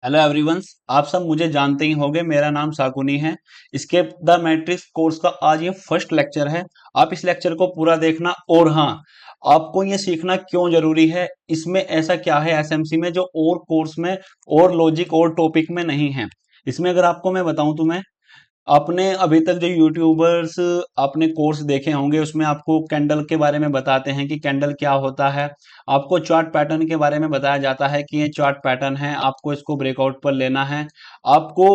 Hello everyone. आप सब मुझे जानते ही होंगे, मेरा नाम साकुनी है। इसके द मैट्रिक्स कोर्स का आज ये फर्स्ट लेक्चर है। आप इस लेक्चर को पूरा देखना। और हाँ, आपको ये सीखना क्यों जरूरी है, इसमें ऐसा क्या है एसएमसी में जो और कोर्स में और लॉजिक और टॉपिक में नहीं है। इसमें अगर आपको मैं बताऊं तुम्हें, आपने अभी तक जो यूट्यूबर्स आपने कोर्स देखे होंगे उसमें आपको कैंडल के बारे में बताते हैं कि कैंडल क्या होता है। आपको चार्ट पैटर्न के बारे में बताया जाता है कि ये चार्ट पैटर्न है, आपको इसको ब्रेकआउट पर लेना है। आपको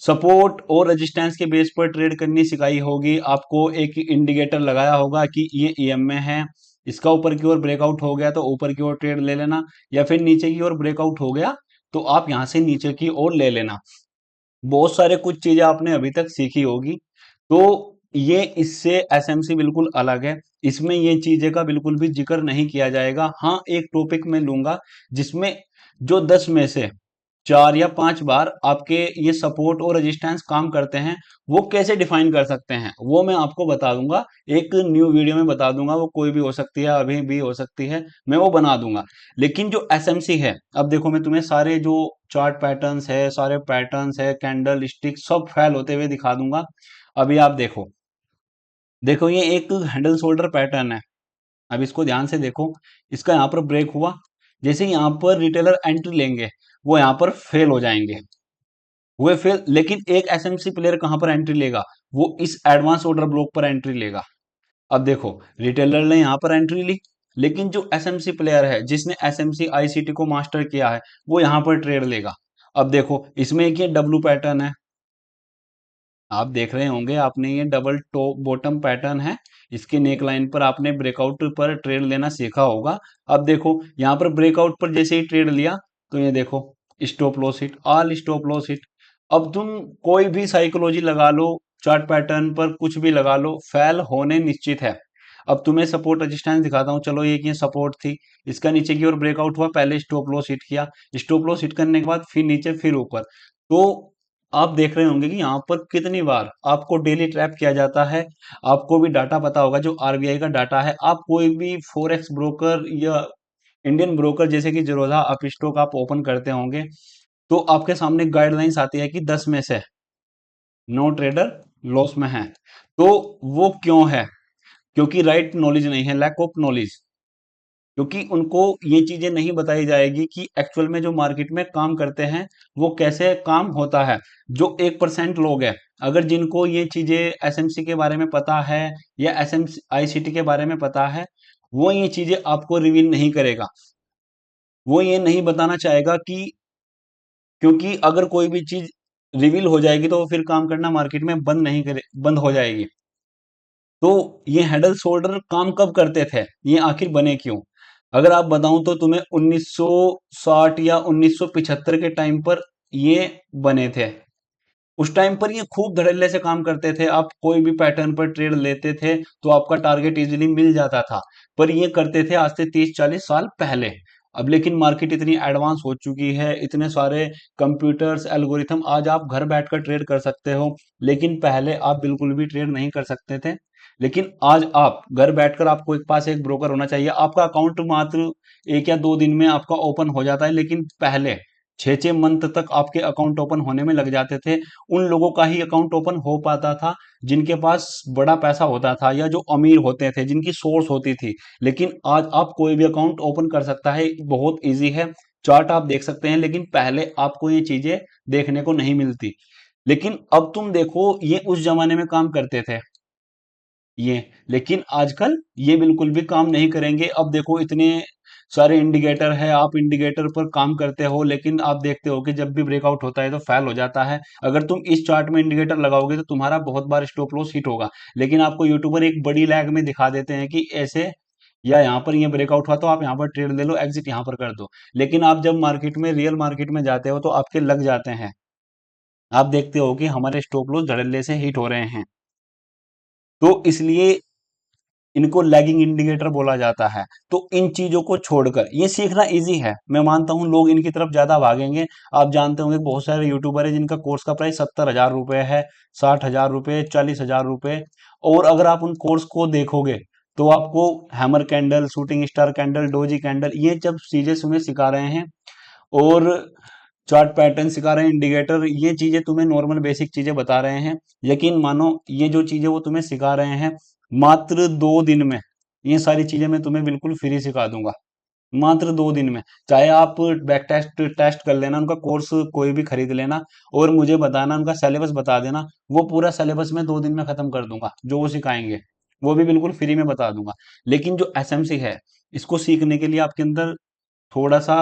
सपोर्ट और रेजिस्टेंस के बेस पर ट्रेड करनी सिखाई होगी। आपको एक इंडिकेटर लगाया होगा कि ये ईएम में है, इसका ऊपर की ओर ब्रेकआउट हो गया तो ऊपर की ओर ट्रेड ले लेना, या फिर नीचे की ओर ब्रेकआउट हो गया तो आप यहां से नीचे की ओर ले लेना। बहुत सारे कुछ चीजें आपने अभी तक सीखी होगी। तो ये इससे एसएमसी बिल्कुल अलग है। इसमें ये चीजें का बिल्कुल भी जिक्र नहीं किया जाएगा। हाँ, एक टॉपिक मैं लूंगा जिसमें जो 10 में से 4 या 5 बार आपके ये सपोर्ट और रेजिस्टेंस काम करते हैं, वो कैसे डिफाइन कर सकते हैं वो मैं आपको बता दूंगा। एक न्यू वीडियो में बता दूंगा, वो कोई भी हो सकती है, अभी भी हो सकती है, मैं वो बना दूंगा। लेकिन जो एसएमसी है, अब देखो मैं तुम्हें सारे जो चार्ट पैटर्न्स है, सारे पैटर्न्स है, कैंडल स्टिक सब फेल होते हुए दिखा दूंगा। अभी आप देखो, देखो ये एक हैंडल शोल्डर पैटर्न है। अब इसको ध्यान से देखो, इसका यहाँ पर ब्रेक हुआ, जैसे यहाँ पर रिटेलर एंट्री लेंगे वो यहाँ पर फेल हो जाएंगे, हुए फेल। लेकिन एक एसएमसी प्लेयर कहां पर एंट्री लेगा, वो इस एडवांस ऑर्डर ब्लॉक पर एंट्री लेगा। अब देखो, रिटेलर ने यहां पर एंट्री ली, लेकिन जो एसएमसी प्लेयर है जिसने एसएमसी आईसीटी को मास्टर किया है वो यहां पर ट्रेड लेगा। अब देखो, इसमें एक ये डब्लू पैटर्न है, आप देख रहे होंगे, आपने ये डबल टॉप बॉटम पैटर्न है। इसके नेक लाइन पर आपने ब्रेकआउट पर ट्रेड लेना सीखा होगा। अब देखो यहाँ पर ब्रेकआउट पर जैसे ही ट्रेड लिया तो ये देखो, stop loss hit, all stop loss hit. अब तुम कोई भी साइकोलॉजी लगा लो, चार्ट पैटर्न पर कुछ भी लगा लो, फेल होने निश्चित है। अब तुम्हें सपोर्ट रेजिस्टेंस दिखाता हूँ। चलो, ये सपोर्ट थी, इसका नीचे की ओर ब्रेकआउट हुआ, पहले स्टॉप लॉस हिट किया, स्टॉप लॉस हिट करने के बाद फिर नीचे फिर ऊपर। तो आप देख रहे होंगे कि यहाँ पर कितनी बार आपको डेली ट्रैप किया जाता है। आपको भी डाटा पता होगा, जो आरबीआई का डाटा है। आप कोई भी फॉरेक्स ब्रोकर या इंडियन ब्रोकर जैसे कि जीरोधा अपस्टॉक आप ओपन करते होंगे, तो आपके सामने गाइडलाइंस आती है कि 10 में से 9 ट्रेडर लॉस में हैं। तो वो क्यों है? क्योंकि राइट नॉलेज नहीं है, लैक ऑफ नॉलेज। क्योंकि उनको ये चीजें नहीं बताई जाएगी कि एक्चुअल में जो मार्केट में काम करते हैं वो कैसे काम होता है। जो 1% लोग हैं, अगर जिनको ये चीजें एसएमसी के बारे में पता है या एसएमसी आईसीटी के बारे में पता है, वो ये चीजें आपको रिवील नहीं करेगा। वो ये नहीं बताना चाहेगा कि, क्योंकि अगर कोई भी चीज रिवील हो जाएगी तो वो फिर काम करना मार्केट में बंद नहीं करे, बंद हो जाएगी। तो ये हेडल शोल्डर काम कब करते थे, ये आखिर बने क्यों? अगर आप बताऊं तो तुम्हें 1960 या 1975 के टाइम पर ये बने थे। उस टाइम पर ये खूब धड़ल्ले से काम करते थे। आप कोई भी पैटर्न पर ट्रेड लेते थे तो आपका टारगेट इजीली मिल जाता था। पर ये करते थे आज से 30-40 साल पहले। अब लेकिन मार्केट इतनी एडवांस हो चुकी है, इतने सारे कंप्यूटर्स एल्गोरिथम, आज आप घर बैठकर ट्रेड कर सकते हो। लेकिन पहले आप बिल्कुल भी ट्रेड नहीं कर सकते थे। लेकिन आज आप घर बैठकर, आपको एक पास एक ब्रोकर होना चाहिए। आपका अकाउंट मात्र 1 या 2 दिन में आपका ओपन हो जाता है, लेकिन पहले 6-6 मंथ तक आपके अकाउंट ओपन होने में लग जाते थे। उन लोगों का ही अकाउंट ओपन हो पाता था जिनके पास बड़ा पैसा होता था या जो अमीर होते थे, जिनकी सोर्स होती थी। लेकिन आज आप कोई भी अकाउंट ओपन कर सकता है, बहुत इजी है। चार्ट आप देख सकते हैं, लेकिन पहले आपको ये चीजें देखने को नहीं मिलती। लेकिन अब तुम देखो, ये उस जमाने में काम करते थे ये, लेकिन आजकल ये बिल्कुल भी काम नहीं करेंगे। अब देखो, इतने सारे इंडिकेटर है, आप इंडिकेटर पर काम करते हो, लेकिन आप देखते हो कि जब भी ब्रेकआउट होता है तो फेल हो जाता है। अगर तुम इस चार्ट में इंडिकेटर लगाओगे तो तुम्हारा बहुत बार स्टॉप लॉस हिट होगा। लेकिन आपको यूट्यूबर एक बड़ी लैग में दिखा देते हैं कि ऐसे, या यहाँ पर ये ब्रेकआउट हुआ तो आप यहाँ पर ट्रेड ले लो, एग्जिट यहाँ पर कर दो। लेकिन आप जब मार्केट में, रियल मार्केट में जाते हो तो आपके लग जाते हैं। आप देखते हो कि हमारे स्टॉप लॉस धड़ल्ले से हिट हो रहे हैं। तो इसलिए इनको लैगिंग इंडिकेटर बोला जाता है। तो इन चीजों को छोड़कर ये सीखना इजी है, मैं मानता हूं लोग इनकी तरफ ज्यादा भागेंगे। आप जानते होंगे बहुत सारे यूट्यूबर है जिनका कोर्स का प्राइस 70,000 रुपए है, 60,000 रुपए, 40,000 रुपए। और अगर आप उन कोर्स को देखोगे तो आपको hammer candle, shooting star candle, doji candle, ये जब चीजें तुम्हें सिखा रहे हैं, और चार्ट पैटर्न सिखा रहे हैं, इंडिकेटर, ये चीजें तुम्हें नॉर्मल बेसिक चीजें बता रहे हैं। यकीन मानो ये जो चीजें वो तुम्हें सिखा रहे हैं, मात्र 2 दिन में ये सारी चीजें मैं तुम्हें बिल्कुल फ्री सिखा दूंगा, मात्र 2 दिन में। चाहे आप बैक टेस्ट टेस्ट कर लेना, उनका कोर्स कोई भी खरीद लेना और मुझे बताना, उनका सिलेबस बता देना, वो पूरा सिलेबस मैं 2 दिन में खत्म कर दूंगा, जो वो सिखाएंगे वो भी बिल्कुल फ्री में बता दूंगा। लेकिन जो एसएमसी है, इसको सीखने के लिए आपके अंदर थोड़ा सा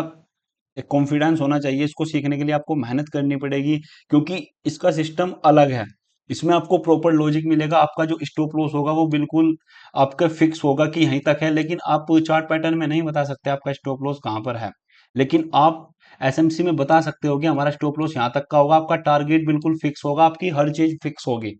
एक कॉन्फिडेंस होना चाहिए, इसको सीखने के लिए आपको मेहनत करनी पड़ेगी, क्योंकि इसका सिस्टम अलग है। इसमें आपको प्रॉपर लॉजिक मिलेगा, आपका जो स्टॉप लॉस होगा वो बिल्कुल आपका फिक्स होगा कि यहीं तक है, लेकिन आप चार्ट पैटर्न में नहीं बता सकते आपका स्टॉप लॉस कहाँ पर है। लेकिन आप एसएमसी में बता सकते हो कि हमारा स्टॉप लॉस यहाँ तक का होगा, आपका टारगेट बिल्कुल फिक्स होगा, आपकी हर चीज फिक्स होगी।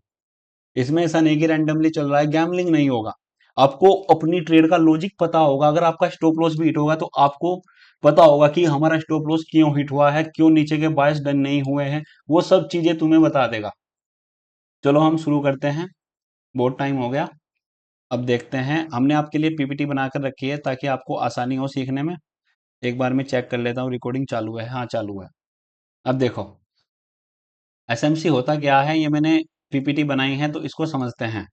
इसमें ऐसा नहीं कि रैंडमली चल रहा है, गैम्बलिंग नहीं होगा। आपको अपनी ट्रेड का लॉजिक पता होगा, अगर आपका स्टॉप लॉस भी हिट होगा तो आपको पता होगा कि हमारा स्टॉप लॉस क्यों हिट हुआ है, क्यों नीचे के बायस डन नहीं हुए हैं, वो सब चीजें तुम्हें बता देगा। चलो हम शुरू करते हैं, बहुत टाइम हो गया। अब देखते हैं, हमने आपके लिए पीपीटी बनाकर रखी है ताकि आपको आसानी हो सीखने में। एक बार मैं चेक कर लेता हूँ रिकॉर्डिंग चालू है, हाँ चालू है। अब देखो एसएमसी होता क्या है, ये मैंने पीपीटी बनाई है तो इसको समझते हैं।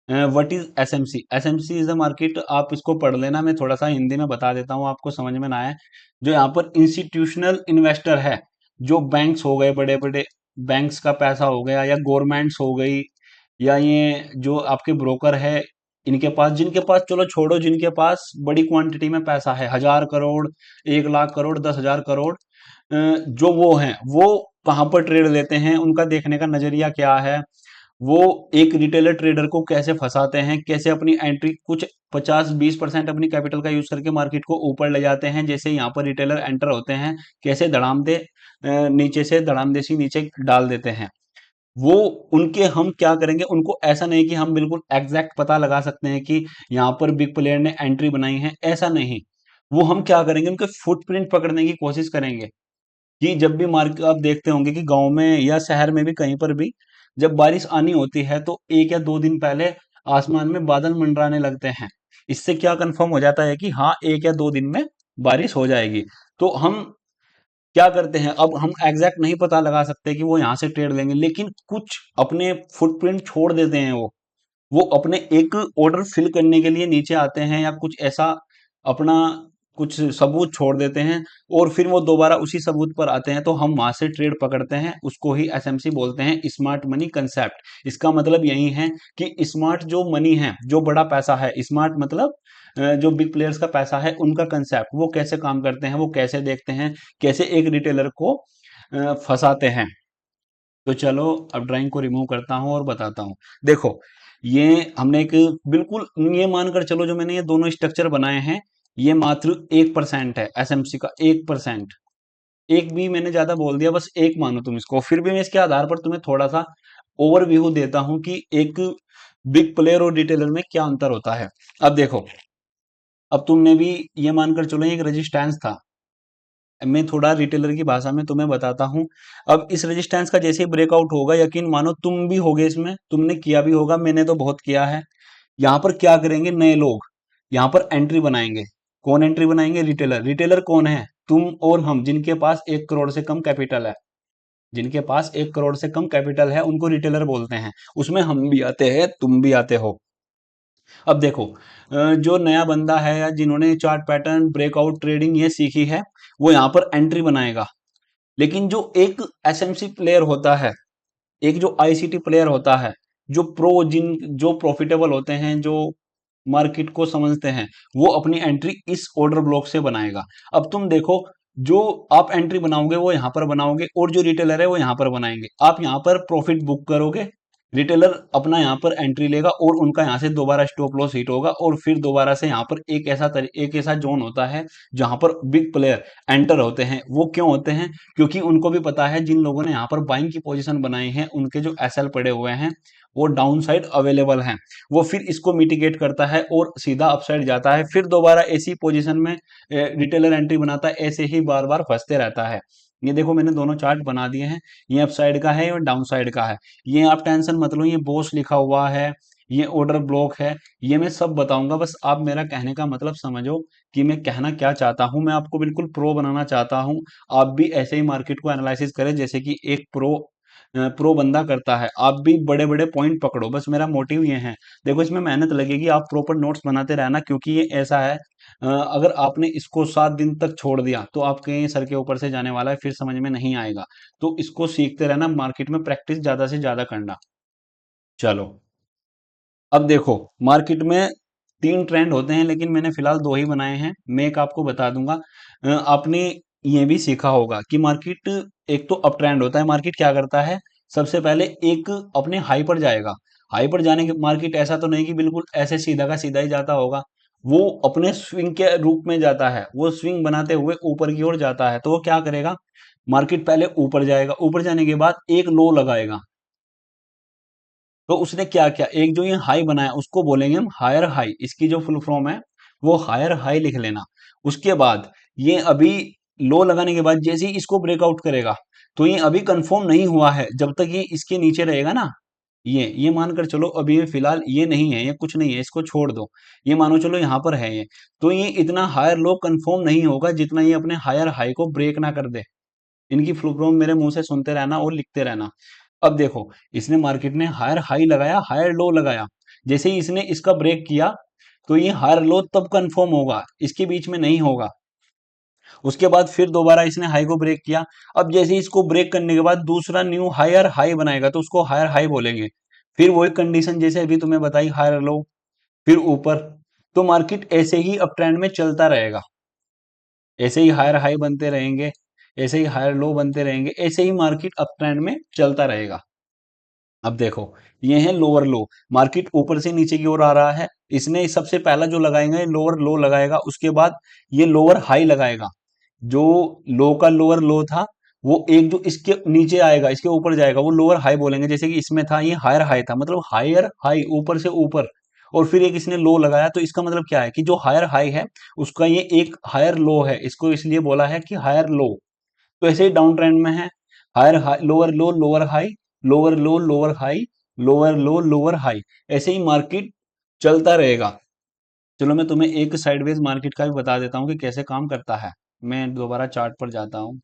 What is SMC? SMC is the market, आप इसको पढ़ लेना, मैं थोड़ा सा हिंदी में बता देता हूँ आपको समझ में ना आए। जो यहाँ पर इंस्टीट्यूशनल इन्वेस्टर है, जो बैंक्स हो गए, बड़े बड़े बैंक्स का पैसा हो गया, या गवर्नमेंट्स हो गई, या ये जो आपके ब्रोकर है, इनके पास, जिनके पास, चलो छोड़ो, जिनके पास बड़ी क्वांटिटी में पैसा है, 1,000 करोड़, 1 लाख करोड़, 10,000 करोड़, जो वो हैं, वो कहाँ पर ट्रेड लेते हैं, उनका देखने का नजरिया क्या है, वो एक रिटेलर ट्रेडर को कैसे फंसाते हैं, कैसे अपनी एंट्री कुछ 50-20% अपनी कैपिटल का यूज करके मार्केट को ऊपर ले जाते हैं, जैसे यहाँ पर रिटेलर एंटर होते हैं, कैसे धड़ाम दे नीचे से धड़ाम देसी नीचे डाल देते हैं। वो उनके हम क्या करेंगे, उनको ऐसा नहीं कि हम बिल्कुल एग्जैक्ट पता लगा सकते हैं कि यहाँ पर बिग प्लेयर ने एंट्री बनाई है, ऐसा नहीं। वो हम क्या करेंगे, उनके फुटप्रिंट पकड़ने की कोशिश करेंगे। कि जब भी मार्केट आप देखते होंगे कि गांव में या शहर में भी कहीं पर भी जब बारिश आनी होती है तो 1 या 2 दिन पहले आसमान में बादल मंडराने लगते हैं। इससे क्या कंफर्म हो जाता है कि हाँ 1 या 2 दिन में बारिश हो जाएगी। तो हम क्या करते हैं, अब हम एग्जैक्ट नहीं पता लगा सकते कि वो यहाँ से ट्रेड लेंगे, लेकिन कुछ अपने फुटप्रिंट छोड़ देते हैं। वो अपने एक ऑर्डर फिल करने के लिए नीचे आते हैं, या कुछ ऐसा अपना कुछ सबूत छोड़ देते हैं, और फिर वो दोबारा उसी सबूत पर आते हैं, तो हम वहां से ट्रेड पकड़ते हैं। उसको ही एसएमसी बोलते हैं, स्मार्ट मनी कंसेप्ट। इसका मतलब यही है कि स्मार्ट जो मनी है, जो बड़ा पैसा है, स्मार्ट मतलब जो बिग प्लेयर्स का पैसा है, उनका कंसेप्ट, वो कैसे काम करते हैं, वो कैसे देखते हैं, कैसे एक रिटेलर को फंसाते हैं। तो चलो अब ड्राइंग को रिमूव करता हूं और बताता हूं। देखो ये हमने एक बिल्कुल, ये मानकर चलो जो मैंने ये दोनों स्ट्रक्चर बनाए हैं, ये मात्र 1% है एसएमसी का, 1%। एक भी मैंने ज्यादा बोल दिया, बस एक मानो तुम इसको, फिर भी मैं इसके आधार पर तुम्हें थोड़ा सा ओवरव्यू देता हूं कि एक बिग प्लेयर और रिटेलर में क्या अंतर होता है। अब देखो, अब तुमने भी ये मानकर चलो एक रेजिस्टेंस था, मैं थोड़ा रिटेलर की भाषा में तुम्हें बताता हूं। अब इस रेजिस्टेंस का जैसे ही ब्रेकआउट होगा, यकीन मानो तुम भी होगे इसमें, तुमने किया भी होगा, मैंने तो बहुत किया है। यहाँ पर क्या करेंगे नए लोग, यहाँ पर एंट्री बनाएंगे। कौन एंट्री बनाएंगे? रिटेलर। रिटेलर कौन है? तुम और हम, जिनके पास 1 करोड़ से कम कैपिटल है। जिनके पास 1 करोड़ से कम कैपिटल है उनको रिटेलर बोलते हैं। उसमें हम भी आते हैं, तुम भी आते हो। अब देखो जो नया बंदा है या जिन्होंने चार्ट पैटर्न, ब्रेकआउट ट्रेडिंग ये सीखी है, वो यहाँ पर एंट्री बनाएगा। लेकिन जो एक एसएमसी प्लेयर होता है, एक जो आईसीटी प्लेयर होता है, जो जो प्रॉफिटेबल होते हैं, जो मार्केट को समझते हैं, वो अपनी एंट्री इस ऑर्डर ब्लॉक से बनाएगा। अब तुम देखो, जो आप एंट्री बनाओगे वो यहां पर बनाओगे, और जो रिटेलर है वो यहां पर बनाएंगे। आप यहां पर प्रॉफिट बुक करोगे, रिटेलर अपना यहाँ पर एंट्री लेगा, और उनका यहाँ से दोबारा स्टॉप लॉस हिट होगा, और फिर दोबारा से यहाँ पर एक ऐसा जोन होता है जहां पर बिग प्लेयर एंटर होते हैं। वो क्यों होते हैं? क्योंकि उनको भी पता है जिन लोगों ने यहाँ पर बाइंग की पोजीशन बनाई है, उनके जो एसएल पड़े हुए हैं वो डाउन साइड अवेलेबल हैं। वो फिर इसको मिटिगेट करता है और सीधा अपसाइड जाता है, फिर दोबारा ऐसी पोजीशन में रिटेलर एंट्री बनाता है, ऐसे ही बार बार फंसते रहता है। ये देखो मैंने दोनों चार्ट बना दिए हैं, ये अप साइड का है और डाउन साइड का है। ये आप टेंशन मत लो, ये बॉस लिखा हुआ है, ये ऑर्डर ब्लॉक है, ये मैं सब बताऊंगा। बस आप मेरा कहने का मतलब समझो कि मैं कहना क्या चाहता हूं। मैं आपको बिल्कुल प्रो बनाना चाहता हूं। आप भी ऐसे ही मार्केट को एनालिसिस करें जैसे कि एक प्रो बंदा करता है। आप भी बड़े बड़े पॉइंट पकड़ो, बस मेरा मोटिव ये है। देखो इसमें मेहनत लगेगी, आप प्रॉपर नोट्स बनाते रहना, क्योंकि ये ऐसा है, अगर आपने इसको 7 दिन तक छोड़ दिया तो आपके सर के ऊपर से जाने वाला है, फिर समझ में नहीं आएगा। तो इसको सीखते रहना, मार्केट में प्रैक्टिस ज्यादा से ज्यादा करना। चलो, अब देखो, मार्केट में 3 ट्रेंड होते हैं, लेकिन मैंने फिलहाल 2 ही बनाए हैं। मैं एक आपको बता दूंगा। आपने ये भी सीखा होगा कि मार्केट, एक तो अप ट्रेंड होता है, मार्केट क्या करता है, सबसे पहले एक अपने हाई पर जाएगा। हाई पर जाने के मार्केट ऐसा तो नहीं कि बिल्कुल ऐसे सीधा का सीधा ही जाता होगा, वो अपने स्विंग के रूप में जाता है, वो स्विंग बनाते हुए ऊपर की ओर जाता है। तो वो क्या करेगा, मार्केट पहले ऊपर जाएगा, ऊपर जाने के बाद एक लो लगाएगा। तो उसने क्या किया, एक जो ये हाई बनाया उसको बोलेंगे हम हायर हाई, इसकी जो फुल फॉर्म है वो हायर हाई लिख लेना। उसके बाद ये अभी लो लगाने के बाद जैसे ही इसको ब्रेकआउट करेगा, तो ये अभी कंफर्म नहीं हुआ है, जब तक ये इसके नीचे रहेगा ना, ये मानकर चलो अभी ये फिलहाल ये नहीं है, ये कुछ नहीं है, इसको छोड़ दो। ये मानो चलो यहाँ पर है ये, तो ये इतना हायर लो कंफर्म नहीं होगा जितना ये अपने हायर हाई को ब्रेक ना कर दे। इनकी फुल फॉर्म मेरे मुंह से सुनते रहना और लिखते रहना। अब देखो, इसने मार्केट ने हायर हाई लगाया, हायर लो लगाया, जैसे ही इसने इसका ब्रेक किया, तो ये हायर लो तब कंफर्म होगा, इसके बीच में नहीं होगा। उसके बाद फिर दोबारा इसने हाई को ब्रेक किया। अब जैसे ही इसको ब्रेक करने के बाद दूसरा न्यू हायर हाई बनाएगा, तो उसको हायर हाई बोलेंगे। फिर वही कंडीशन जैसे अभी तुम्हें बताई, हायर लो, फिर ऊपर। तो मार्केट ऐसे ही अप ट्रेंड में चलता रहेगा, ऐसे ही हायर हाई बनते रहेंगे, ऐसे ही हायर लो बनते रहेंगे, ऐसे ही मार्केट अप ट्रेंड में चलता रहेगा। अब देखो, ये है लोअर लो, मार्केट ऊपर से नीचे की ओर आ रहा है, इसने सबसे पहला जो लगाएगा ये लोअर लो लगाएगा, उसके बाद ये लोअर हाई लगाएगा। जो लो का लोअर लो था, वो एक जो इसके नीचे आएगा, इसके ऊपर जाएगा, वो लोअर हाई बोलेंगे। जैसे कि इसमें था ये हायर हाई था, मतलब हायर हाई ऊपर से ऊपर, और फिर एक इसने लो लगाया, तो इसका मतलब क्या है कि जो हायर हाई है उसका ये एक हायर लो है, इसको इसलिए बोला है कि हायर लो। तो ऐसे ही डाउन ट्रेंड में है, higher high lower low lower high, lower low lower high, lower low lower high, ऐसे ही मार्केट चलता रहेगा। चलो मैं तुम्हें एक साइडवेज मार्केट का भी बता देता हूँ कि कैसे काम करता है। मैं दोबारा चार्ट पर जाता हूँ,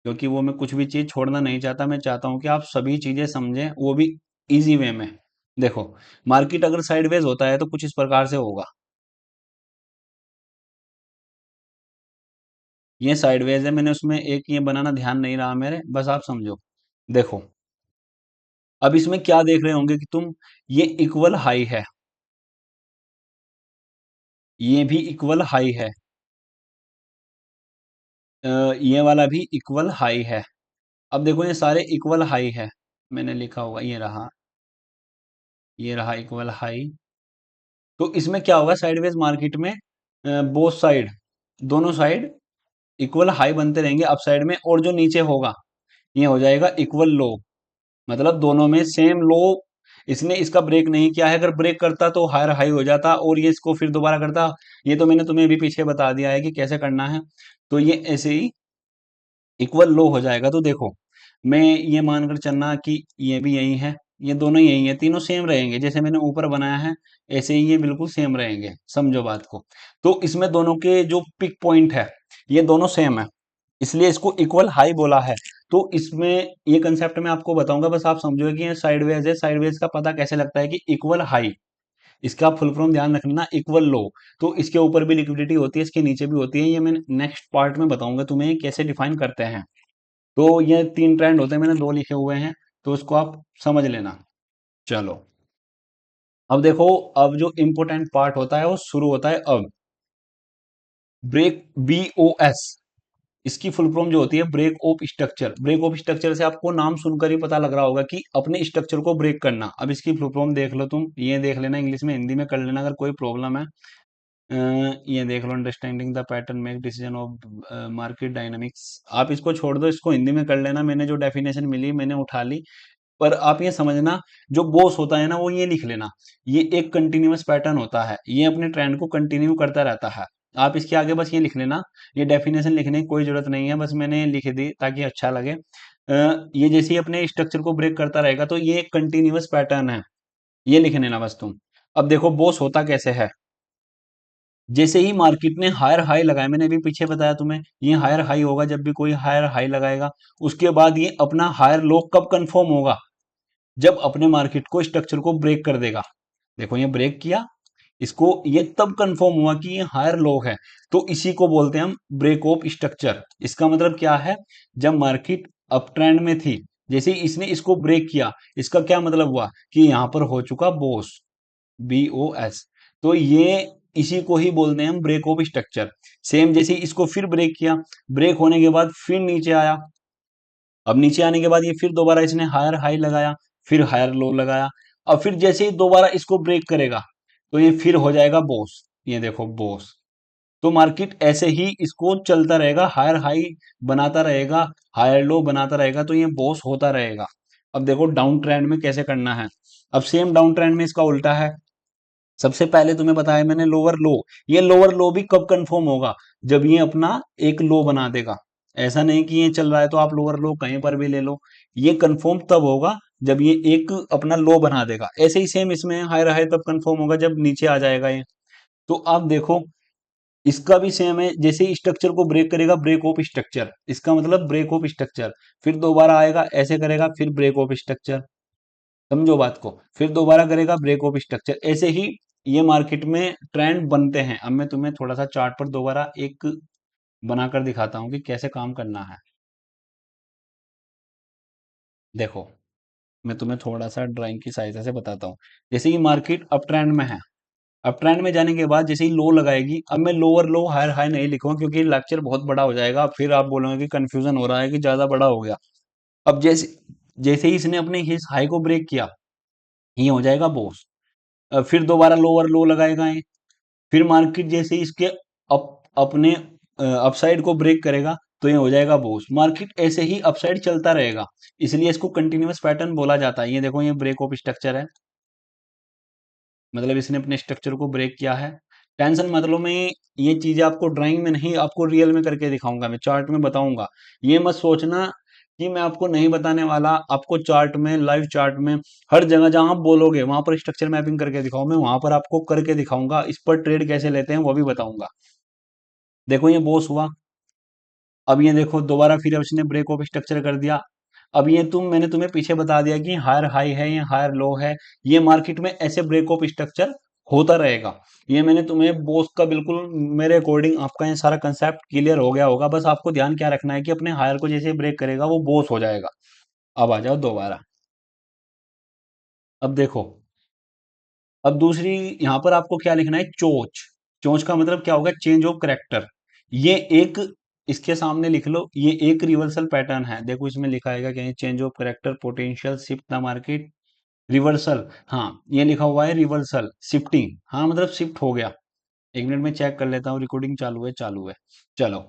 क्योंकि वो मैं कुछ भी चीज छोड़ना नहीं चाहता, मैं चाहता हूँ कि आप सभी चीजें समझें, वो भी इजी वे में। देखो, मार्केट अगर साइडवेज होता है तो कुछ इस प्रकार से होगा। ये साइडवेज है, मैंने उसमें एक ये बनाना ध्यान नहीं रहा मेरे, बस आप समझो। देखो, अब इसमें क्या देख रहे होंगे कि तुम, ये इक्वल हाई है, ये भी इक्वल हाई है, ये वाला भी इक्वल हाई है। अब देखो ये सारे इक्वल हाई है, मैंने लिखा होगा, ये रहा इक्वल हाई। तो इसमें क्या होगा साइडवेज मार्केट में, बोथ साइड, दोनों साइड इक्वल हाई बनते रहेंगे अप साइड में, और जो नीचे होगा ये हो जाएगा इक्वल लो, मतलब दोनों में सेम लो। इसने इसका ब्रेक नहीं किया है, अगर ब्रेक करता तो हायर हाई हो जाता और ये इसको फिर दोबारा करता। ये तो मैंने तुम्हें अभी पीछे बता दिया है कि कैसे करना है। तो ये ऐसे ही इक्वल लो हो जाएगा। तो देखो, मैं ये मानकर चलना कि ये भी यही है, ये दोनों यही है, तीनों सेम रहेंगे, जैसे मैंने ऊपर बनाया है ऐसे ही ये बिल्कुल सेम रहेंगे, समझो बात को। तो इसमें दोनों के जो पिक पॉइंट है ये दोनों सेम है, इसलिए इसको इक्वल हाई बोला है। तो इसमें ये कंसेप्ट मैं आपको बताऊंगा, बस आप समझो कि ये साइडवेज है, साइडवेज का पता कैसे लगता है कि इक्वल हाई, इसका फुल फॉर्म ध्यान रखना, इक्वल लो। तो इसके ऊपर भी लिक्विडिटी होती है, इसके नीचे भी होती है, ये मैं नेक्स्ट पार्ट में बताऊंगा तुम्हें कैसे डिफाइन करते हैं। तो ये 3 ट्रेंड होते हैं, मैंने 2 लिखे हुए हैं, तो उसको आप समझ लेना। चलो, अब देखो, अब जो इम्पोर्टेंट पार्ट होता है वो शुरू होता है अब। ब्रेक, BOS, इसकी फुल फॉर्म जो होती है break of structure. Break of structure से आपको नाम सुनकर ही पता लग रहा होगा कि अपने स्ट्रक्चर को ब्रेक करना। अब इसकी फुल फॉर्म देख लो तुम, ये देख लेना, इंग्लिश में हिंदी में कर लेना अगर कोई प्रॉब्लम है। ये देख लो, understanding the pattern make decision of market dynamics. आप इसको छोड़ दो, इसको हिंदी में कर लेना, मैंने जो डेफिनेशन मिली मैंने उठा ली। पर आप ये समझना, जो बॉस होता है ना वो ये लिख लेना, ये एक कंटिन्यूअस पैटर्न होता है, ये अपने ट्रेंड को कंटिन्यू करता रहता है। आप इसके आगे बस ये लिख लेना, ये डेफिनेशन लिखने की कोई जरूरत नहीं है, बस मैंने लिख दी ताकि अच्छा लगे। ये जैसे ही अपने स्ट्रक्चर को ब्रेक करता रहेगा तो ये एक कंटिन्यूअस पैटर्न है। ये लिख लेना बस तुम। अब देखो बॉस होता कैसे है। जैसे ही मार्केट ने हायर हाई लगाया, मैंने अभी पीछे बताया तुम्हें, ये हायर हाई होगा जब भी कोई हायर हाई लगाएगा। उसके बाद ये अपना हायर लो कब कंफर्म होगा, जब अपने मार्केट को स्ट्रक्चर को ब्रेक कर देगा। देखो ये ब्रेक किया, इसको ये तब कंफर्म हुआ कि ये हायर लो है, तो इसी को बोलते हैं हम ब्रेक ऑफ स्ट्रक्चर। इसका मतलब क्या है, जब मार्केट अप ट्रेंड में थी, जैसे ही इसने इसको ब्रेक किया, इसका क्या मतलब हुआ कि यहां पर हो चुका बॉस, BOS। तो ये इसी को ही बोलते हैं हम ब्रेक ऑफ स्ट्रक्चर। सेम जैसे ही इसको फिर ब्रेक किया, ब्रेक होने के बाद फिर नीचे आया। अब नीचे आने के बाद ये फिर दोबारा इसने हायर हाई लगाया, फिर हायर लो लगाया। अब फिर जैसे ही दोबारा इसको ब्रेक करेगा, तो ये फिर हो जाएगा बॉस। ये देखो बॉस। तो मार्केट ऐसे ही इसको चलता रहेगा, हायर हाई बनाता रहेगा, हायर लो बनाता रहेगा, तो ये बॉस होता रहेगा। अब देखो डाउन ट्रेंड में कैसे करना है। अब सेम डाउन ट्रेंड में इसका उल्टा है। सबसे पहले तुम्हें बताया मैंने लोअर लो। ये लोअर लो भी कब कंफर्म होगा, जब ये अपना एक लो बना देगा। ऐसा नहीं कि ये चल रहा है तो आप लोअर लो कहीं पर भी ले लो। ये कंफर्म तब होगा जब ये एक अपना लो बना देगा। ऐसे ही सेम इसमें हायर हाई तब कंफर्म होगा जब नीचे आ जाएगा ये। तो आप देखो, इसका भी सेम है, जैसे ही स्ट्रक्चर को ब्रेक करेगा, ब्रेक ऑफ स्ट्रक्चर, इसका मतलब ब्रेक ऑफ स्ट्रक्चर। फिर दोबारा आएगा ऐसे करेगा, फिर ब्रेक ऑफ स्ट्रक्चर। समझो बात को, फिर दोबारा करेगा ब्रेक ऑफ स्ट्रक्चर। ऐसे ही ये मार्केट में ट्रेंड बनते हैं। अब मैं तुम्हें थोड़ा सा चार्ट पर दोबारा एक बनाकर दिखाता हूँ कि कैसे काम करना है। देखो, मैं तुम्हें थोड़ा सा ड्राइंग की सहायता से बताता हूँ। जैसे ही मार्केट अप ट्रेंड में है, अप ट्रेंड में जाने के बाद जैसे ही लो लगाएगी, अब मैं लोअर लो हायर हाई नहीं लिखूंगा क्योंकि लेक्चर बहुत बड़ा हो जाएगा, फिर आप बोलोगे कि कंफ्यूजन हो रहा है कि ज्यादा बड़ा हो गया। अब जैसे जैसे ही इसने अपने इस हाई को ब्रेक किया, ये हो जाएगा बॉस। फिर दोबारा लोअर लो लगाएगा ये। फिर मार्केट जैसे ही इसके अपने अपसाइड को ब्रेक करेगा, तो ये हो जाएगा बॉस। मार्केट ऐसे ही अपसाइड चलता रहेगा, इसलिए इसको कंटिन्यूअस पैटर्न बोला जाता है। ये देखो ये ब्रेक ऑफ स्ट्रक्चर है, मतलब इसने अपने स्ट्रक्चर को ब्रेक किया है। टेंशन मतलब में ये चीजें आपको ड्राइंग में नहीं, आपको रियल में करके दिखाऊंगा, मैं चार्ट में बताऊंगा। ये मत सोचना कि मैं आपको नहीं बताने वाला, आपको चार्ट में, लाइव चार्ट में, हर जगह जहां आप बोलोगे वहां पर स्ट्रक्चर मैपिंग करके दिखाऊं, मैं वहां पर आपको करके दिखाऊंगा। इस पर ट्रेड कैसे लेते हैं वो भी बताऊंगा। देखो ये बॉस हुआ। अब ये देखो दोबारा फिर अब इसने ब्रेक ऑफ स्ट्रक्चर कर दिया। अब ये मैंने तुम्हें पीछे बता दिया कि हायर हाई है, ये हायर लो है। ये मार्केट में ऐसे ब्रेक ऑफ स्ट्रक्चर होता रहेगा। ये मैंने तुम्हें बॉस का बिल्कुल, मेरे अकॉर्डिंग आपका ये सारा कंसेप्ट क्लियर हो गया होगा। बस आपको ध्यान क्या रखना है कि अपने हायर को जैसे ब्रेक करेगा वो बॉस हो जाएगा। अब आ जाओ दोबारा। अब देखो, अब दूसरी यहां पर आपको क्या लिखना है, चोच। चोच का मतलब क्या होगा, चेंज ऑफ करेक्टर। ये एक, इसके सामने लिख लो, ये एक रिवर्सल पैटर्न है। देखो इसमें लिखा है क्या, change of character potential shift the market reversal. हाँ ये लिखा हुआ है रिवर्सल शिफ्टिंग, हाँ मतलब शिफ्ट हो गया। एक मिनट में चेक कर लेता हूँ, रिकॉर्डिंग चालू है, चालू है। चलो,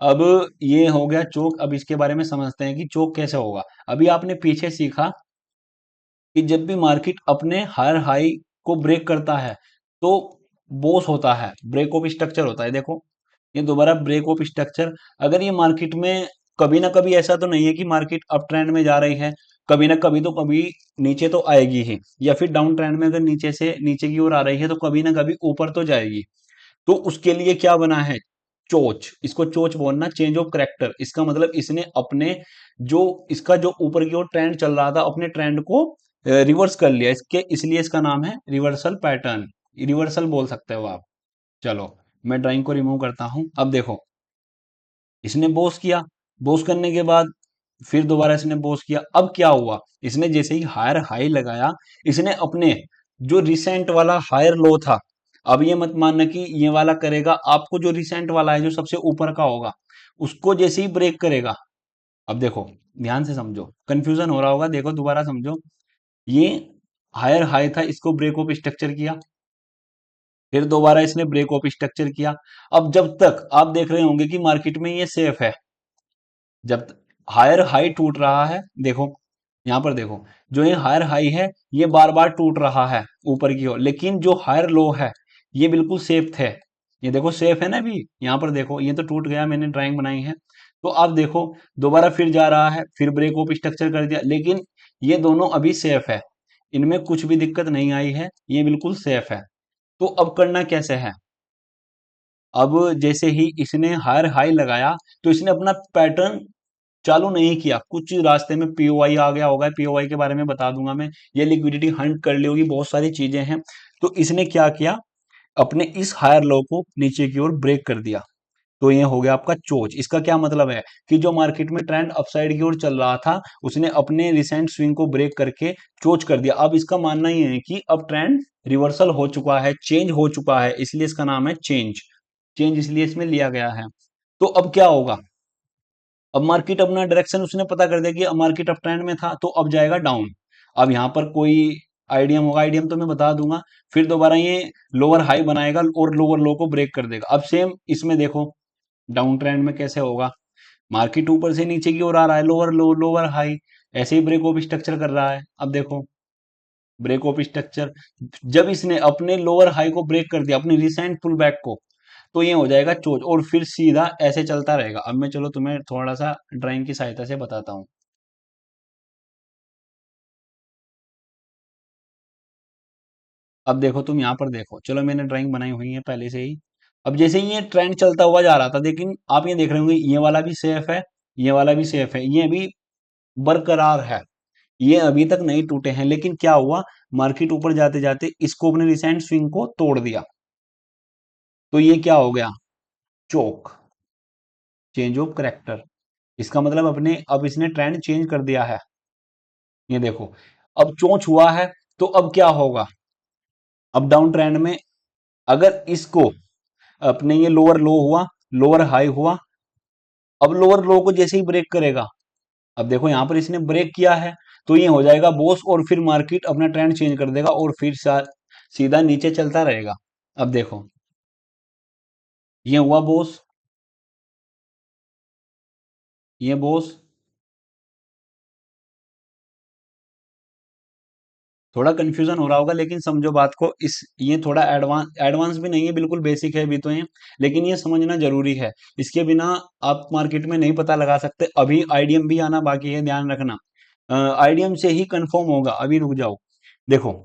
अब ये हो गया चोक। अब इसके बारे में समझते हैं कि चोक कैसे होगा। अभी आपने पीछे सीखा कि जब भी मार्केट अपने हायर हाई को ब्रेक करता है, तो बॉस होता है, ब्रेक ऑफ स्ट्रक्चर होता है। देखो ये दोबारा ब्रेक ऑफ स्ट्रक्चर। अगर ये मार्केट में कभी ना कभी, ऐसा तो नहीं है कि मार्केट अप ट्रेंड में जा रही है, कभी ना कभी तो कभी नीचे तो आएगी ही, या फिर डाउन ट्रेंड में अगर नीचे से नीचे की ओर आ रही है तो कभी ना कभी ऊपर तो जाएगी। तो उसके लिए क्या बना है, चोच। इसको चोच बोलना, चेंज ऑफ करेक्टर। इसका मतलब इसने अपने जो, इसका जो ऊपर की ओर ट्रेंड चल रहा था, अपने ट्रेंड को रिवर्स कर लिया, इसके इसलिए इसका नाम है रिवर्सल पैटर्न। रिवर्सल बोल सकते हो आप। चलो, मैं ड्राइंग को रिमूव करता हूं। अब देखो, इसने बोस किया, बोस करने के बाद फिर दोबारा इसने बोस किया। अब क्या हुआ, इसने जैसे ही हायर हाई लगाया, इसने अपने जो रिसेंट वाला हायर लो था, अब ये मत मानना कि ये वाला करेगा, आपको जो रिसेंट वाला है जो सबसे ऊपर का होगा, उसको जैसे ही ब्रेक करेगा। अब देखो, ध्यान से समझो, कंफ्यूजन हो रहा होगा, देखो दोबारा समझो। ये हायर हाई था, इसको ब्रेक ऑफ स्ट्रक्चर किया, फिर दोबारा इसने ब्रेक ऑफ स्ट्रक्चर किया। अब जब तक आप देख रहे होंगे कि मार्केट में ये सेफ है, जब हायर हाई टूट रहा है, देखो यहां पर देखो, जो ये हायर हाई है ये बार बार टूट रहा है ऊपर की ओर, लेकिन जो हायर लो है ये बिल्कुल सेफ थे। ये देखो सेफ है ना। अभी यहाँ पर देखो, ये तो टूट गया, मैंने ड्राइंग बनाई है। तो आप देखो, दोबारा फिर जा रहा है, फिर ब्रेक ऑफ स्ट्रक्चर कर दिया, लेकिन ये दोनों अभी सेफ है। इनमें कुछ भी दिक्कत नहीं आई है, ये बिल्कुल सेफ है। तो अब करना कैसे है? अब जैसे ही इसने हायर हाई लगाया, तो इसने अपना पैटर्न चालू नहीं किया, कुछ रास्ते में पीओआई आ गया होगा, पीओआई के बारे में बता दूंगा मैं। ये लिक्विडिटी हंट कर ली होगी, बहुत सारी चीजें हैं। तो इसने क्या किया, अपने इस हायर लो को नीचे की ओर ब्रेक कर दिया। तो ये हो गया आपका चोच। इसका क्या मतलब है कि जो मार्केट में ट्रेंड अपसाइड की ओर चल रहा था, उसने अपने रिसेंट स्विंग को ब्रेक करके चोच कर दिया। अब इसका मानना ही है कि अब ट्रेंड रिवर्सल हो चुका है, चेंज हो चुका है, इसलिए इसका नाम है चेंज। चेंज इसलिए इसमें लिया गया है। तो अब क्या होगा, अब मार्केट अपना डायरेक्शन उसने पता कर दिया कि अब मार्केट अप ट्रेंड में था, तो अब जाएगा डाउन। अब यहाँ पर कोई आईडीएम होगा, आईडीएम तो मैं बता दूंगा। फिर दोबारा ये लोअर हाई बनाएगा और लोअर लो को ब्रेक कर देगा। अब सेम इसमें देखो डाउन ट्रेंड में कैसे होगा, मार्केट ऊपर से नीचे की ओर आ रहा है, लोअर लो लोअर हाई, ऐसे ही ब्रेक ऑफ स्ट्रक्चर कर रहा है। अब देखो ब्रेक ऑफ स्ट्रक्चर, जब इसने अपने लोअर हाई को ब्रेक कर दिया, अपनी रिसेंट पुल बैक को, तो ये हो जाएगा चोच और फिर सीधा ऐसे चलता रहेगा। अब मैं चलो तुम्हें थोड़ा सा ड्राइंग की सहायता से बताता हूँ। अब देखो तुम यहाँ पर देखो, चलो मैंने ड्राइंग बनाई हुई है पहले से ही। अब जैसे ही ये ट्रेंड चलता हुआ जा रहा था, लेकिन आप ये देख रहे होंगे ये वाला भी सेफ है, ये वाला भी सेफ है, ये भी बरकरार है, ये अभी तक नहीं टूटे हैं। लेकिन क्या हुआ, मार्केट ऊपर जाते जाते इसको अपने रिसेंट स्विंग को तोड़ दिया। तो ये क्या हो गया, चोक, चेंज ऑफ करेक्टर। इसका मतलब अपने अब इसने ट्रेंड चेंज कर दिया है। ये देखो अब चोंच हुआ है, तो अब क्या होगा, अब डाउन ट्रेंड में अगर इसको अपने ये लोअर लो हुआ, लोअर हाई हुआ, अब लोअर लो को जैसे ही ब्रेक करेगा, अब देखो यहां पर इसने ब्रेक किया है, तो ये हो जाएगा बॉस और फिर मार्केट अपना ट्रेंड चेंज कर देगा और फिर सीधा नीचे चलता रहेगा। अब देखो ये हुआ बॉस, ये बॉस। थोड़ा कंफ्यूजन हो रहा होगा, लेकिन समझो बात को, इस ये थोड़ा एडवांस एडवांस भी नहीं है, बिल्कुल बेसिक है अभी तो ये, लेकिन ये समझना जरूरी है। इसके बिना आप मार्केट में नहीं पता लगा सकते। अभी आईडीएम भी आना बाकी है, ध्यान रखना। आईडीएम से ही कंफर्म होगा, अभी रुक जाओ। देखो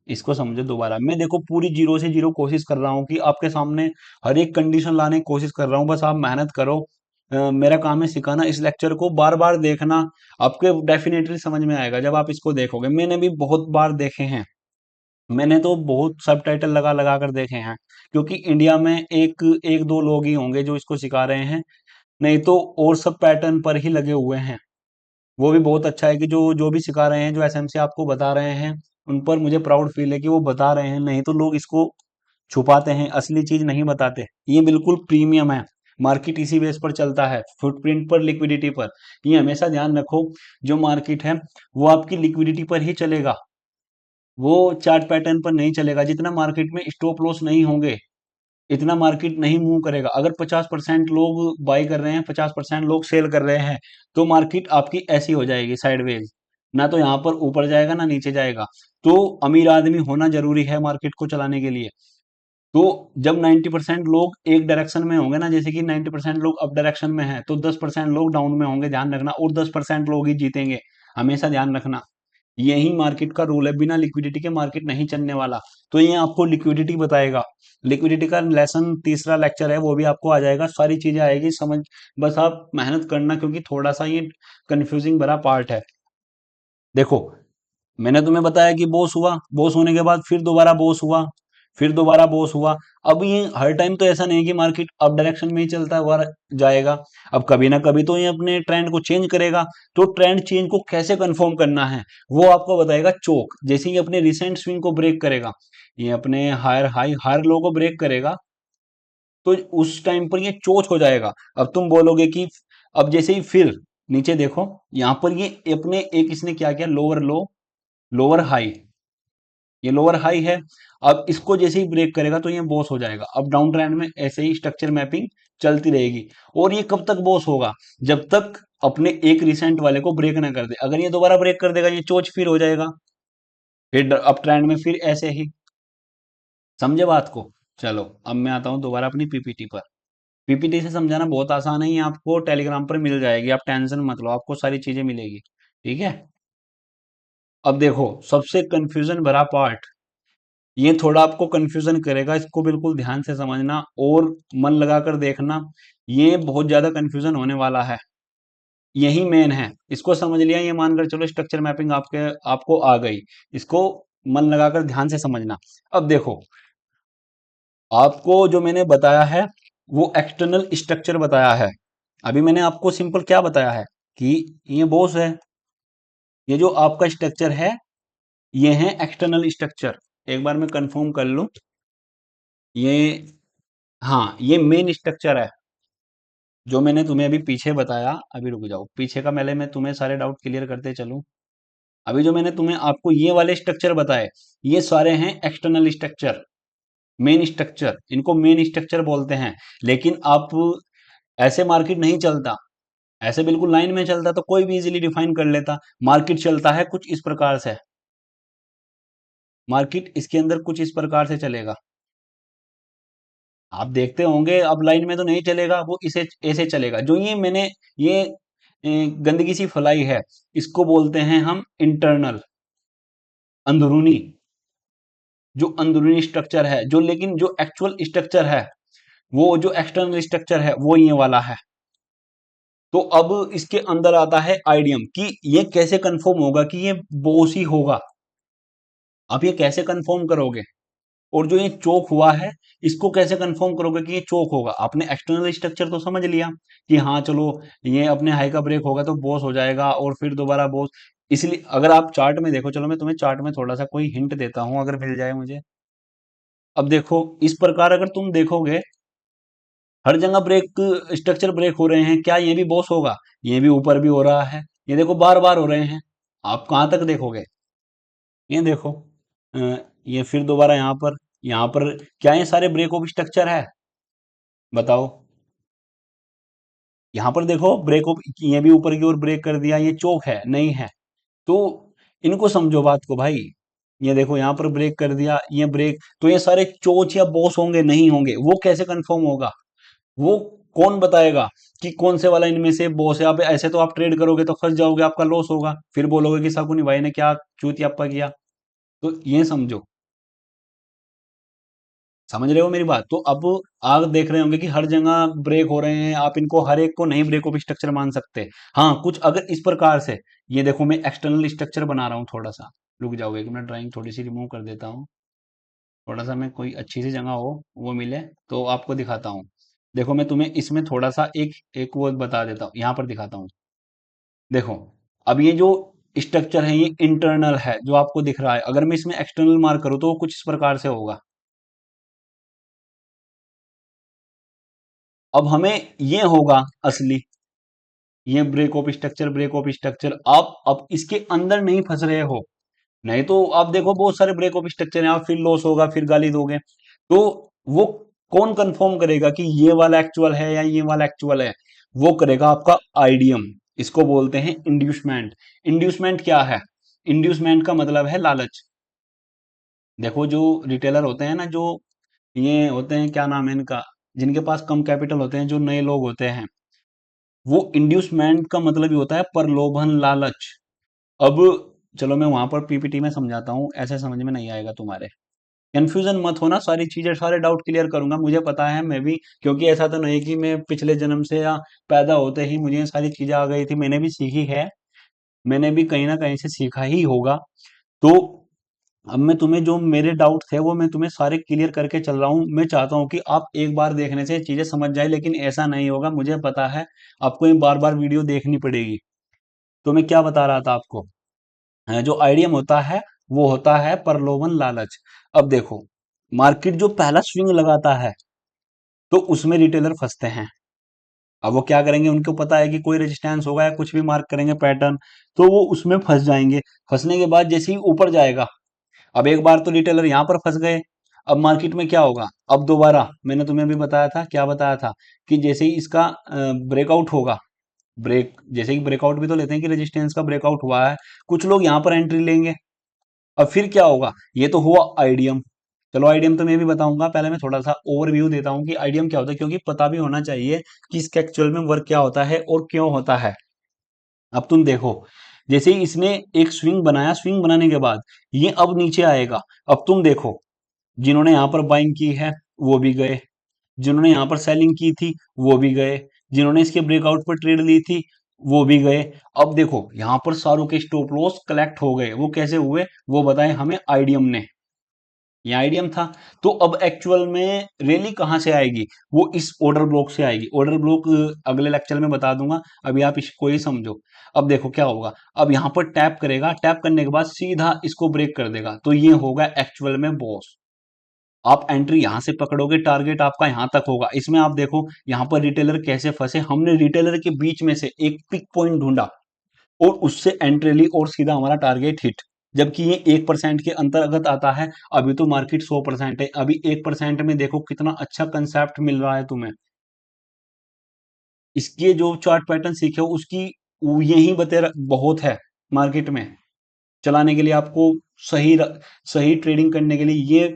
इसको समझो दोबारा, मैं देखो पूरी जीरो से जीरो कोशिश कर रहा हूँ कि आपके सामने हर एक कंडीशन लाने की कोशिश कर रहा हूँ, बस आप मेहनत करो। मेरा काम है सिखाना, इस लेक्चर को बार बार देखना, आपके डेफिनेटली समझ में आएगा जब आप इसको देखोगे। मैंने भी बहुत बार देखे हैं, मैंने तो बहुत सब टाइटल लगा लगा कर देखे हैं, क्योंकि इंडिया में एक एक दो लोग ही होंगे जो इसको सिखा रहे हैं, नहीं तो और सब पैटर्न पर ही लगे हुए हैं। वो भी बहुत अच्छा है कि जो जो भी सिखा रहे हैं, जो एसएमसी आपको बता रहे हैं, उन पर मुझे प्राउड फील है कि वो बता रहे हैं, नहीं तो लोग इसको छुपाते हैं, असली चीज नहीं बताते। ये बिल्कुल प्रीमियम है, मार्केट इसी बेस पर चलता है, फुटप्रिंट पर, लिक्विडिटी पर। ये हमेशा ध्यान रखो, जो मार्केट है वो आपकी लिक्विडिटी पर ही चलेगा, वो चार्ट पैटर्न पर नहीं चलेगा। जितना मार्केट में स्टॉप लॉस नहीं होंगे, इतना मार्केट नहीं मूव करेगा। अगर 50% लोग बाई कर रहे हैं, 50% लोग सेल कर रहे हैं, तो मार्केट आपकी ऐसी हो जाएगी साइडवेज, ना तो यहाँ पर ऊपर जाएगा ना नीचे जाएगा। तो अमीर आदमी होना जरूरी है मार्केट को चलाने के लिए। तो जब 90% लोग एक डायरेक्शन में होंगे ना, जैसे कि 90% लोग अप डायरेक्शन में हैं, तो 10% लोग डाउन में होंगे, ध्यान रखना, और 10% लोग ही जीतेंगे, हमेशा ध्यान रखना। यही मार्केट का रूल है, बिना लिक्विडिटी के मार्केट नहीं चलने वाला। तो ये आपको लिक्विडिटी बताएगा, लिक्विडिटी का लेसन तीसरा लेक्चर है, वो भी आपको आ जाएगा, सारी चीजें आएगी समझ। बस आप मेहनत करना, क्योंकि थोड़ा सा ये कंफ्यूजिंग भरा पार्ट है। देखो मैंने तुम्हें बताया कि बॉस हुआ, बॉस होने के बाद फिर दोबारा बॉस हुआ, फिर दोबारा बॉस हुआ। अब ये हर टाइम तो ऐसा नहीं है कि मार्केट अप डायरेक्शन में ही चलता हुआ जाएगा, अब कभी ना कभी तो ये अपने ट्रेंड को चेंज करेगा। तो ट्रेंड चेंज को कैसे कंफर्म करना है, वो आपको बताएगा चोक। जैसे ही अपने रिसेंट स्विंग को ब्रेक करेगा, ये अपने हायर हाई हायर लो को ब्रेक करेगा, तो उस टाइम पर ये चोच हो जाएगा। अब तुम बोलोगे कि अब जैसे ही फिर नीचे देखो, यहां पर ये अपने एक इसने क्या किया, लोअर लो लोअर हाई, ये लोअर हाई है। अब इसको जैसे ही ब्रेक करेगा तो ये बॉस हो जाएगा। अब डाउन ट्रेंड में ऐसे ही स्ट्रक्चर मैपिंग चलती रहेगी। और ये कब तक बॉस होगा, जब तक अपने एक रिसेंट वाले को ब्रेक ना कर दे। अगर ये दोबारा ब्रेक कर देगा, ये चोच फिर हो जाएगा, फिर अप ट्रेंड में फिर ऐसे ही। समझे बात को? चलो अब मैं आता हूं दोबारा अपनी पीपीटी पर। पीपीटी से समझाना बहुत आसान है, ये आपको टेलीग्राम पर मिल जाएगी, आप टेंशन मत लो, आपको सारी चीजें मिलेगी। ठीक है। अब देखो सबसे कंफ्यूजन भरा पार्ट, ये थोड़ा आपको कंफ्यूजन करेगा, इसको बिल्कुल ध्यान से समझना और मन लगाकर देखना। ये बहुत ज्यादा कंफ्यूजन होने वाला है, यही मेन है। इसको समझ लिया, ये मानकर चलो स्ट्रक्चर मैपिंग आपके आपको आ गई। इसको मन लगाकर ध्यान से समझना। अब देखो, आपको जो मैंने बताया है वो एक्सटर्नल स्ट्रक्चर बताया है। अभी मैंने आपको सिंपल क्या बताया है कि ये बॉस है, ये जो आपका स्ट्रक्चर है ये है एक्सटर्नल स्ट्रक्चर। एक बार मैं कंफर्म कर लूं, ये, हाँ ये मेन स्ट्रक्चर है जो मैंने तुम्हें अभी पीछे बताया। अभी रुक जाओ, पीछे का पहले मैं तुम्हें सारे डाउट क्लियर करते चलूं। अभी जो मैंने तुम्हें आपको ये वाले स्ट्रक्चर बताए, ये सारे हैं एक्सटर्नल स्ट्रक्चर। मेन स्ट्रक्चर, इनको मेन स्ट्रक्चर बोलते हैं। लेकिन आप ऐसे मार्केट नहीं चलता, ऐसे बिल्कुल लाइन में चलता तो कोई भी इजीली डिफाइन कर लेता। मार्केट चलता है कुछ इस प्रकार से, मार्केट इसके अंदर कुछ इस प्रकार से चलेगा। आप देखते होंगे, अब लाइन में तो नहीं चलेगा, वो इसे ऐसे चलेगा। जो ये मैंने ये गंदगी सी फैलाई है, इसको बोलते हैं हम इंटरनल, अंदरूनी। जो अंदरूनी स्ट्रक्चर है, जो लेकिन जो एक्चुअल स्ट्रक्चर है, वो जो एक्सटर्नल स्ट्रक्चर है वो ये वाला है। तो अब इसके अंदर आता है आइडियम कि ये कैसे कंफर्म होगा कि ये बोस ही होगा। आप ये कैसे कंफर्म करोगे? और जो ये चोक हुआ है, इसको कैसे कंफर्म करोगे कि ये चोक होगा? आपने एक्सटर्नल स्ट्रक्चर तो समझ लिया कि हाँ चलो, ये अपने हाई का ब्रेक होगा तो बॉस हो जाएगा और फिर दोबारा बॉस। इसलिए अगर आप चार्ट में देखो, चलो मैं तुम्हें चार्ट में थोड़ा सा कोई हिंट देता हूं अगर मिल जाए मुझे। अब देखो इस प्रकार अगर तुम देखोगे, हर जगह ब्रेक, स्ट्रक्चर ब्रेक हो रहे हैं, क्या ये भी बॉस होगा? ये भी ऊपर भी हो रहा है, ये देखो बार बार हो रहे हैं। आप कहां तक देखोगे? ये देखो, अ, ये फिर दोबारा यहाँ पर क्या ये सारे ब्रेक ऑफ स्ट्रक्चर है? बताओ। यहाँ पर देखो ब्रेक ऑफ, ये भी ऊपर की ओर ब्रेक कर दिया, ये चोक है नहीं है? तो इनको समझो बात को भाई। ये देखो यहाँ पर ब्रेक कर दिया, ये ब्रेक, तो ये सारे चोच या बॉस होंगे? नहीं होंगे। वो कैसे कंफर्म होगा? वो कौन बताएगा कि कौन से वाला इनमें से बॉस है? आप ऐसे तो आप ट्रेड करोगे तो फंस जाओगे, आपका लॉस होगा, फिर बोलोगे कि शकुनी भाई ने क्या चूतियाप्पा किया। तो ये समझो, समझ रहे हो मेरी बात? तो अब आप देख रहे होंगे कि हर जगह ब्रेक हो रहे हैं, आप इनको हर एक को नहीं ब्रेक ऑफ स्ट्रक्चर मान सकते। हाँ कुछ अगर इस प्रकार से, ये देखो मैं एक्सटर्नल स्ट्रक्चर बना रहा हूँ थोड़ा सा। रुक जाओ एक मिनट, ड्राइंग थोड़ी सी रिमूव कर देता हूँ, थोड़ा सा मैं कोई अच्छी सी जगह हो वो मिले तो आपको दिखाता हूँ। देखो मैं तुम्हें इसमें थोड़ा सा एक एक वो बता देता हूँ, यहाँ पर दिखाता हूँ। देखो, अब ये जो स्ट्रक्चर है ये इंटरनल है जो आपको दिख रहा है, अगर मैं इसमें एक्सटर्नल मार्क करूँ तो वो कुछ इस प्रकार से होगा। अब हमें ये होगा असली, ये break of structure, break of structure. आप अब इसके अंदर नहीं फंस रहे हो, नहीं तो आप देखो बहुत सारे ब्रेक ऑफ स्ट्रक्चर हैं, आप फिर लॉस होगा, फिर गाली दोगे। तो वो कौन कंफर्म करेगा कि ये वाला एक्चुअल है या ये वाला एक्चुअल है? वो करेगा आपका आइडियम। इसको बोलते हैं इंड्यूसमेंट। इंड्यूसमेंट क्या है? इंड्यूसमेंट का मतलब है लालच। देखो जो रिटेलर होते हैं ना, जो ये होते हैं, क्या नाम है इनका, जिनके पास कम कैपिटल होते हैं, जो नए लोग होते हैं, वो इंड्यूसमेंट का मतलब ही होता है प्रलोभन, लालच। अब चलो मैं वहां पर पीपीटी में समझाता हूँ, ऐसे समझ में नहीं आएगा तुम्हारे। कंफ्यूजन मत होना, सारी चीजें सारे डाउट क्लियर करूंगा, मुझे पता है मैं भी, क्योंकि ऐसा तो नहीं कि मैं पिछले जन्म से या पैदा होते ही मुझे ये सारी चीजें आ गई थी, मैंने भी सीखी है, मैंने भी कहीं ना कहीं से सीखा ही होगा। तो अब मैं तुम्हें जो मेरे डाउट थे वो मैं तुम्हें सारे क्लियर करके चल रहा हूँ। मैं चाहता हूँ कि आप एक बार देखने से चीजें समझ जाए, लेकिन ऐसा नहीं होगा, मुझे पता है आपको ये बार बार वीडियो देखनी पड़ेगी। तो मैं क्या बता रहा था आपको, जो आइडियम होता है वो होता है प्रलोभन, लालच। अब देखो, मार्केट जो पहला स्विंग लगाता है तो उसमें रिटेलर फंसते हैं। अब वो क्या करेंगे, उनको पता है कि कोई रेजिस्टेंस होगा या कुछ भी मार्क करेंगे पैटर्न, तो वो उसमें फंस जाएंगे। फंसने के बाद जैसे ही ऊपर जाएगा, अब एक बार तो रिटेलर यहाँ पर फंस गए, अब मार्केट में क्या होगा? अब दोबारा मैंने तुम्हें भी बताया था, क्या बताया था, कि जैसे ही इसका ब्रेकआउट होगा, ब्रेक जैसे कि ब्रेकआउट भी तो लेते हैं कि रेजिस्टेंस का ब्रेकआउट हुआ है, कुछ लोग यहाँ पर एंट्री लेंगे। अब फिर क्या होगा? ये तो हुआ आइडियम। चलो आइडियम तो मैं भी बताऊंगा, पहले मैं थोड़ा सा ओवरव्यू देता हूँ कि आइडियम क्या होता है, क्योंकि पता भी होना चाहिए कि इसका एक्चुअल में वर्क क्या होता है और क्यों होता है। अब तुम देखो, जैसे ही इसने एक स्विंग बनाया, स्विंग बनाने के बाद ये अब नीचे आएगा। अब तुम देखो, जिन्होंने यहाँ पर बाइंग की है वो भी गए, जिन्होंने यहाँ पर सेलिंग की थी वो भी गए, जिन्होंने इसके ब्रेकआउट पर ट्रेड ली थी वो भी गए। अब देखो यहाँ पर सारों के स्टॉप लॉस कलेक्ट हो गए। वो कैसे हुए वो बताए हमें आईडीएम ने, ये आईडीएम था। तो अब एक्चुअल में रैली कहाँ से आएगी, वो इस ऑर्डर ब्लॉक से आएगी। ऑर्डर ब्लॉक अगले लेक्चर में बता दूंगा, अभी आप इसको ही समझो। अब देखो क्या होगा, अब यहाँ पर टैप करेगा, टैप करने के बाद सीधा इसको ब्रेक कर देगा, तो ये होगा एक्चुअल में बॉस। आप एंट्री यहां से पकड़ोगे, टारगेट आपका यहां तक होगा। इसमें आप देखो यहाँ पर रिटेलर कैसे फंसे, हमने रिटेलर के बीच में से एक पिक पॉइंट ढूंढा और उससे एंट्री ली और सीधा हमारा टारगेट हिट। जबकि ये 1% के अंतर्गत आता है। अभी तो मार्केट 100% है, अभी 1% में देखो कितना अच्छा कंसेप्ट मिल रहा है तुम्हें। इसके जो चार्ट पैटर्न सीखे हो उसकी यही बते बहुत है मार्केट में चलाने के लिए। आपको सही सही ट्रेडिंग करने के लिए ये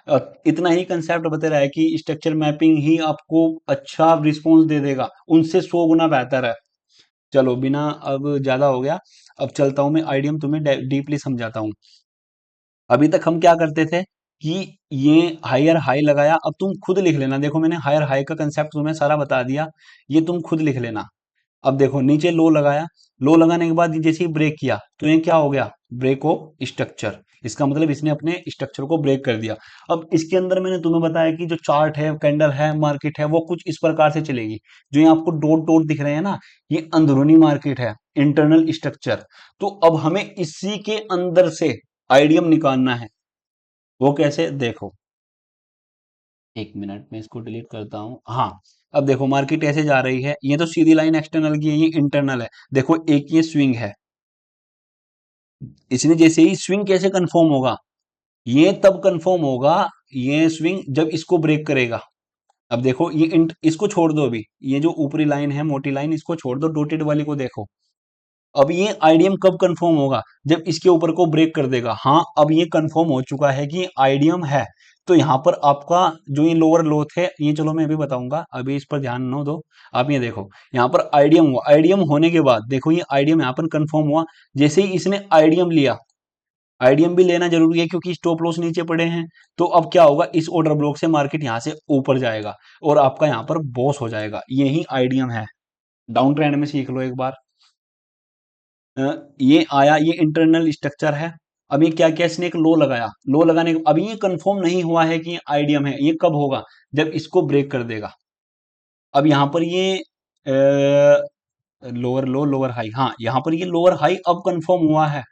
इतना ही कंसेप्ट बता रहा है कि स्ट्रक्चर मैपिंग ही आपको अच्छा रिस्पॉन्स दे देगा, उनसे 100 गुना बेहतर है। चलो बिना अब ज्यादा हो गया, अब चलता हूं मैं आईडीएम तुम्हें डीपली समझाता हूँ। अभी तक हम क्या करते थे कि ये हायर हाई लगाया, अब तुम खुद लिख लेना। देखो मैंने हायर हाई का कंसेप्ट तुम्हें सारा बता दिया, ये तुम खुद लिख लेना। अब देखो नीचे लो लगाया, लो लगाने के बाद जैसे ही ब्रेक किया तो ये क्या हो गया, ब्रेक ऑफ स्ट्रक्चर। इसका मतलब इसने अपने स्ट्रक्चर को ब्रेक कर दिया। अब इसके अंदर मैंने तुम्हें बताया कि जो चार्ट है, कैंडल है, मार्केट है, वो कुछ इस प्रकार से चलेगी। जो ये आपको डॉट डॉट दिख रहे हैं ना, ये अंदरूनी मार्केट है, इंटरनल स्ट्रक्चर। तो अब हमें इसी के अंदर से आईडीएम निकालना है। वो कैसे, देखो एक मिनट में इसको डिलीट करता हूं। हाँ, अब देखो मार्केट ऐसे जा रही है, ये तो सीधी लाइन एक्सटर्नल की है, ये इंटरनल है। देखो एक ये स्विंग है, इसने जैसे ही स्विंग कैसे कंफर्म होगा, ये तब कंफर्म होगा ये स्विंग जब इसको ब्रेक करेगा। अब देखो ये इसको छोड़ दो, अभी ये जो ऊपरी लाइन है मोटी लाइन इसको छोड़ दो, डॉटेड वाली को देखो। अब ये आईडीएम कब कंफर्म होगा, जब इसके ऊपर को ब्रेक कर देगा। हाँ अब ये कंफर्म हो चुका है कि आईडीएम है। तो यहाँ पर आपका जो ये लोअर लो थे, ये चलो मैं अभी बताऊंगा, अभी इस पर ध्यान न दो। आप ये देखो यहाँ पर आईडीएम हुआ, आईडीएम होने के बाद देखो ये आईडीएम यहाँ पर कंफर्म हुआ। जैसे ही इसने आईडीएम लिया, आईडीएम भी लेना जरूरी है क्योंकि स्टॉप लॉस नीचे पड़े हैं। तो अब क्या होगा, इस ऑर्डर ब्लॉक से मार्केट यहाँ से ऊपर जाएगा और आपका यहाँ पर बॉस हो जाएगा। यही आईडीएम है, डाउन ट्रेंड में सीख लो एक बार। ये आया, ये इंटरनल स्ट्रक्चर है। अब ये क्या किया, इसने एक लो लगाया, लो लगाने के अभी ये कंफर्म नहीं हुआ है कि ये आईडीएम है। ये कब होगा, जब इसको ब्रेक कर देगा। अब यहाँ पर ये लोअर लो लोअर हाई, हाँ यहाँ पर ये लोअर हाई अब कंफर्म हुआ है।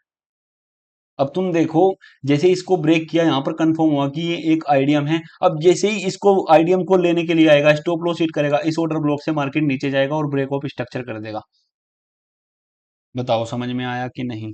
अब तुम देखो जैसे इसको ब्रेक किया, यहाँ पर कंफर्म हुआ कि ये एक आईडीएम है। अब जैसे ही इसको आईडीएम को लेने के लिए आएगा, स्टॉप लॉस हिट करेगा, इस ऑर्डर ब्लॉक से मार्केट नीचे जाएगा और ब्रेक ऑफ स्ट्रक्चर कर देगा। बताओ समझ में आया कि नहीं,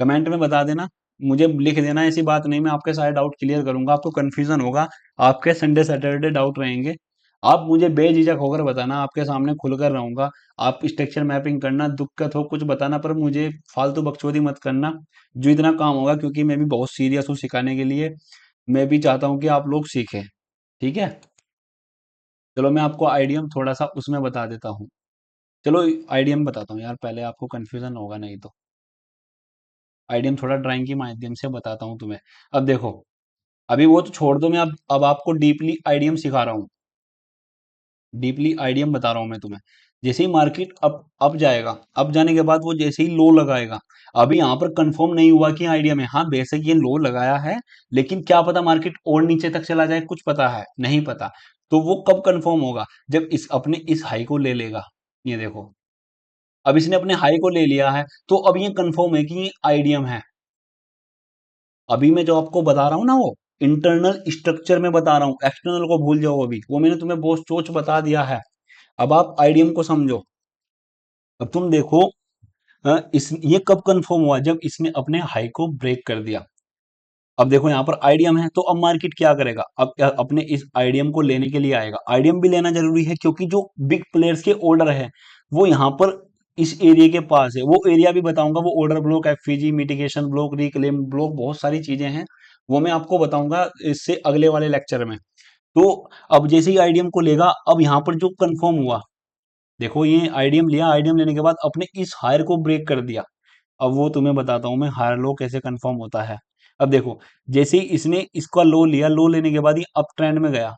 कमेंट में बता देना, मुझे लिख देना। ऐसी बात नहीं, मैं आपके सारे डाउट क्लियर करूंगा। आपको कंफ्यूजन होगा, आपके संडे सैटरडे डाउट रहेंगे, आप मुझे बेझिझक होकर बताना, आपके सामने खुलकर रहूंगा। आप स्ट्रक्चर मैपिंग करना, दिक्कत हो कुछ बताना, पर मुझे फालतू बकचोदी मत करना। जो इतना काम होगा, क्योंकि मैं भी बहुत सीरियस हूँ सिखाने के लिए, मैं भी चाहता हूँ कि आप लोग सीखें। ठीक है, चलो मैं आपको आईडीएम थोड़ा सा उसमें बता देता हूँ। चलो आईडीएम बताता हूँ यार, पहले आपको कंफ्यूजन होगा नहीं तो। आईडीएम थोड़ा ड्राइंग के माध्यम से बताता हूँ तुम्हें। अब देखो, अभी वो तो छोड़ दो, मैं अब आपको डीपली आईडीएम सिखा रहा हूँ, डीपली आईडीएम बता रहा हूँ मैं तुम्हें। जैसे ही मार्केट अप जाएगा, अप जाने के बाद वो जैसे ही लो लगाएगा, अभी यहाँ पर कंफर्म नहीं हुआ कि आईडीएम है। हाँ बेशक ये लो लगाया है, लेकिन क्या पता मार्केट और नीचे तक चला जाए, कुछ पता है नहीं पता। तो वो कब कंफर्म होगा, जब इस अपने इस हाई को ले लेगा। ये देखो अब इसने अपने हाई को ले लिया है, तो अब ये कंफर्म है कि ये आईडीएम है। अभी मैं जो आपको बता रहा हूँ ना, वो इंटरनल स्ट्रक्चर में बता रहा हूँ, एक्सटर्नल को भूल जाओ। अभी वो मैंने तुम्हें बहुत सोच बता दिया है। अब आप आईडीएम को समझो। अब तुम देखो, इस ये कब कंफर्म हुआ, जब इसने अपने हाई को ब्रेक कर दिया। अब देखो यहाँ पर आईडीएम है, तो अब मार्केट क्या करेगा, अब अपने इस आईडीएम को लेने के लिए आएगा। आईडीएम भी लेना जरूरी है क्योंकि जो बिग प्लेयर्स के ऑर्डर है वो यहाँ पर इस एरिया के पास है। वो एरिया भी बताऊंगा, वो order block, FPG, mitigation block, reclaim block, बहुत सारी चीजें हैं, वो मैं आपको बताऊंगा इससे अगले वाले लेक्चर में। तो अब जैसे ही आईडीएम को लेगा, अब यहाँ पर जो कंफर्म हुआ, देखो ये आईडीएम लिया, आईडीएम लेने के बाद अपने इस हायर को ब्रेक कर दिया। अब वो तुम्हें बताता हूं मैं हायर लो कैसे कंफर्म होता है। अब देखो, जैसे ही इसने इसका लो लिया, लो लेने के बाद ये अप ट्रेंड में गया,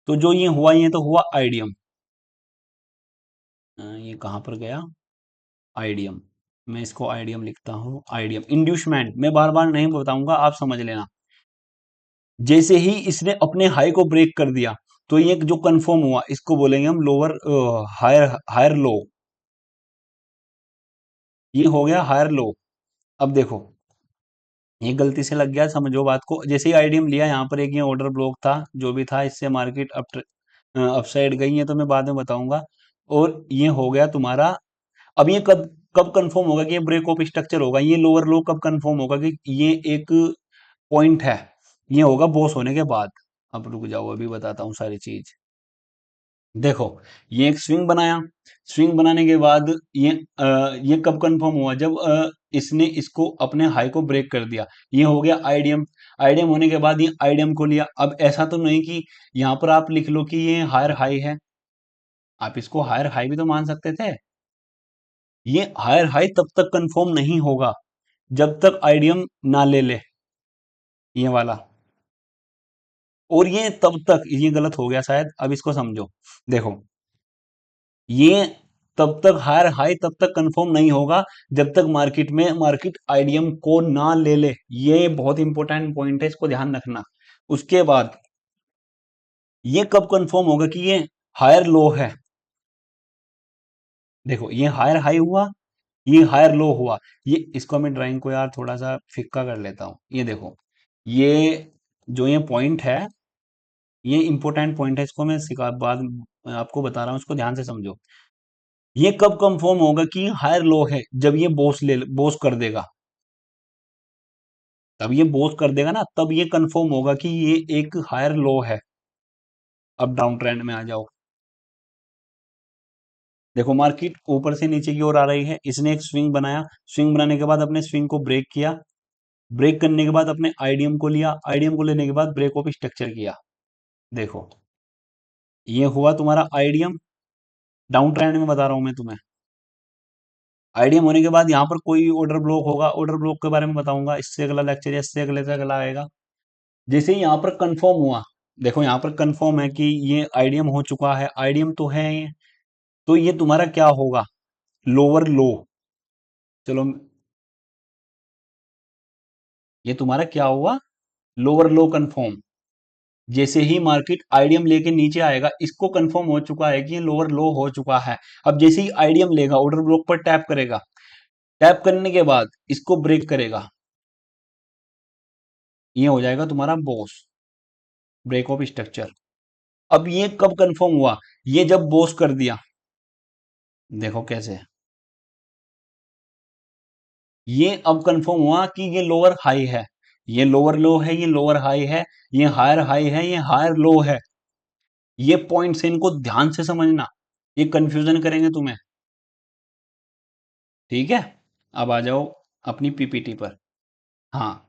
तो जो ये हुआ, ये तो हुआ आईडीएम। ये कहां पर गया, आईडीएम। मैं इसको आईडीएम लिखता हूँ, आईडीएम इंड्यूसमेंट, मैं बार बार नहीं बताऊंगा, आप समझ लेना। जैसे ही इसने अपने हाई को ब्रेक कर दिया, तो ये जो कंफर्म हुआ, इसको बोलेंगे हम लोअर, हायर हायर लो। ये हो गया हायर लो। अब देखो, ये गलती से लग गया, समझो बात को। जैसे ही आईडीएम लिया, यहाँ पर एक ये ऑर्डर ब्लॉक था जो भी था, इससे मार्केट अपसाइड गई है, तो मैं बाद में बताऊंगा। और ये हो गया तुम्हारा। अब ये कब कब कंफर्म होगा कि ये ब्रेक ऑफ स्ट्रक्चर होगा, ये लोअर लो कब कंफर्म होगा कि ये एक पॉइंट है, ये होगा बॉस होने के बाद। अब रुक जाओ, अभी बताता हूँ सारी चीज। देखो, ये एक स्विंग बनाया, स्विंग बनाने के बाद ये कब कंफर्म हुआ, जब इसने इसको अपने हाई को ब्रेक कर दिया। ये हो गया आईडीएम। आईडीएम होने के बाद ये आईडीएम को लिया। अब ऐसा तो नहीं कि यहाँ पर आप लिख लो कि ये हायर हाई है, आप इसको हायर हाई भी तो मान सकते थे। ये हायर हाई तब तक कंफर्म नहीं होगा जब तक आईडीएम ना ले ले, ये वाला। और ये तब तक, ये गलत हो गया शायद, अब इसको समझो। देखो, ये तब तक हायर हाई तब तक कंफर्म नहीं होगा जब तक मार्केट आईडीएम को ना ले ले। ये बहुत इंपॉर्टेंट पॉइंट है, इसको ध्यान रखना। उसके बाद ये कब कंफर्म होगा कि ये हायर लो है। देखो, ये हायर हाई हुआ, ये हायर लो हुआ। ये इसको मैं ड्राइंग को यार थोड़ा सा फिक्का कर लेता हूं। ये देखो, ये जो ये पॉइंट है, ये इंपॉर्टेंट पॉइंट है, इसको मैं सिखा बाद में आपको बता रहा हूँ, इसको ध्यान से समझो। ये कब कंफर्म होगा कि हायर लो है, जब ये बॉस कर देगा। तब ये बॉस कर देगा ना, तब ये कंफर्म होगा कि ये एक हायर लो है। अब डाउन ट्रेंड में आ जाओ। देखो, मार्केट ऊपर से नीचे की ओर आ रही है, इसने एक स्विंग बनाया, स्विंग बनाने के बाद अपने स्विंग को ब्रेक किया, ब्रेक करने के बाद अपने आईडीएम को लिया, आईडीएम को लेने के बाद ब्रेक ऑफ स्ट्रक्चर किया। देखो, ये हुआ तुम्हारा आईडीएम। डाउन ट्रेंड में बता रहा हूं मैं तुम्हें। आईडीएम होने के बाद यहाँ पर कोई ऑर्डर ब्लॉक होगा, ऑर्डर ब्लॉक के बारे में बताऊंगा, इससे अगला लेक्चर या इससे अगले से अगला आएगा। जैसे ही यहाँ पर कंफर्म हुआ, देखो यहाँ पर कंफर्म है कि ये आईडीएम हो चुका है, आईडीएम तो है ये, तो ये तुम्हारा क्या होगा, लोअर लो। चलो, ये तुम्हारा क्या हुआ, लोअर लो कंफर्म। जैसे ही मार्केट आईडीएम लेके नीचे आएगा, इसको कंफर्म हो चुका है कि ये लोअर लो हो चुका है। अब जैसे ही आईडीएम लेगा, ऑर्डर ब्लॉक पर टैप करेगा, टैप करने के बाद इसको ब्रेक करेगा, ये हो जाएगा तुम्हारा बॉस, ब्रेक ऑफ स्ट्रक्चर। अब ये कब कंफर्म हुआ, ये जब बॉस कर दिया। देखो कैसे, ये अब कंफर्म हुआ कि ये लोअर हाई है, ये लोअर लो है, ये लोअर हाई है, ये हायर हाई है, ये हायर लो है। ये पॉइंट्स इनको ध्यान से समझना, ये कंफ्यूजन करेंगे तुम्हें। ठीक है, अब आ जाओ अपनी पीपीटी पर। हाँ,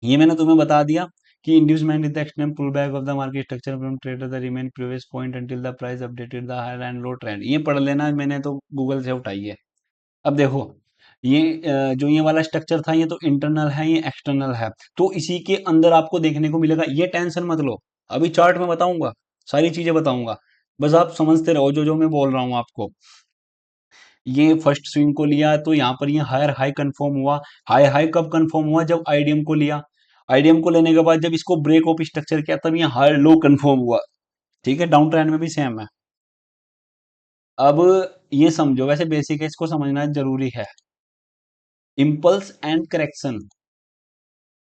ये मैंने तुम्हें बता दिया कि inducement is the extreme pull back of the market structure from trader the remain previous point until the price updated the higher and low trend. ये पढ़ लेना, मैंने तो गूगल से उठाई है। अब देखो, ये जो ये वाला स्ट्रक्चर था, ये तो इंटरनल है, ये एक्सटर्नल है, तो इसी के अंदर आपको देखने को मिलेगा। ये टेंशन मत लो, अभी चार्ट में बताऊंगा, सारी चीजें बताऊंगा, बस आप समझते रहो जो जो मैं बोल रहा हूँ आपको। ये फर्स्ट स्विंग को लिया, तो यहाँ पर ये हायर हाई कंफर्म हुआ। हाई हाई कब कंफर्म हुआ, जब आईडीएम को लिया, आईडीएम को लेने के बाद जब इसको ब्रेक ऑफ स्ट्रक्चर किया, तब ये हायर लो कंफर्म हुआ। ठीक है, डाउन ट्रेंड में भी सेम है। अब ये समझो, वैसे बेसिक है, इसको समझना जरूरी है। Impulse and correction.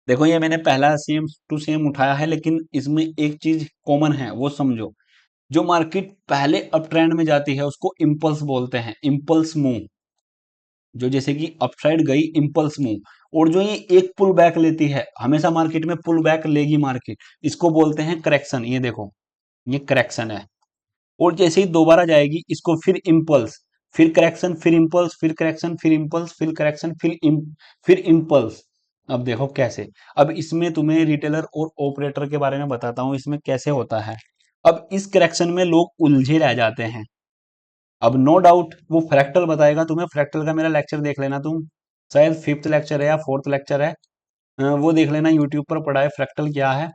देखो, ये मैंने पहला सेम टू सेम उठाया है, लेकिन इसमें एक चीज कॉमन है, वो समझो। जो मार्केट पहले अप ट्रेंड में जाती है, उसको इम्पल्स बोलते हैं, इम्पल्स मूव। जो जैसे कि अपसाइड गई, इम्पल्स मूव। और जो ये एक पुल बैक लेती है, हमेशा मार्केट में पुल बैक लेगी मार्केट, इसको बोलते हैं करेक्शन। ये देखो, ये करेक्शन है। और जैसे ही दोबारा जाएगी, इसको फिर इम्पल्स, फिर करेक्शन, फिर इम्पल्स, फिर करेक्शन, फिर इम्पल्स, फिर करेक्शन, फिर इम्पल्स। अब देखो कैसे। अब इसमें तुम्हें रिटेलर और ऑपरेटर के बारे में बताता हूं, इसमें कैसे होता है। अब इस करेक्शन में लोग उलझे रह जाते हैं। अब नो डाउट वो फ्रैक्टल बताएगा तुम्हें। फ्रैक्टल का मेरा लेक्चर देख लेना तुम, शायद फिफ्थ लेक्चर है या फोर्थ लेक्चर है, वो देख लेना, यूट्यूब पर पढ़ा है फ्रैक्टल क्या है,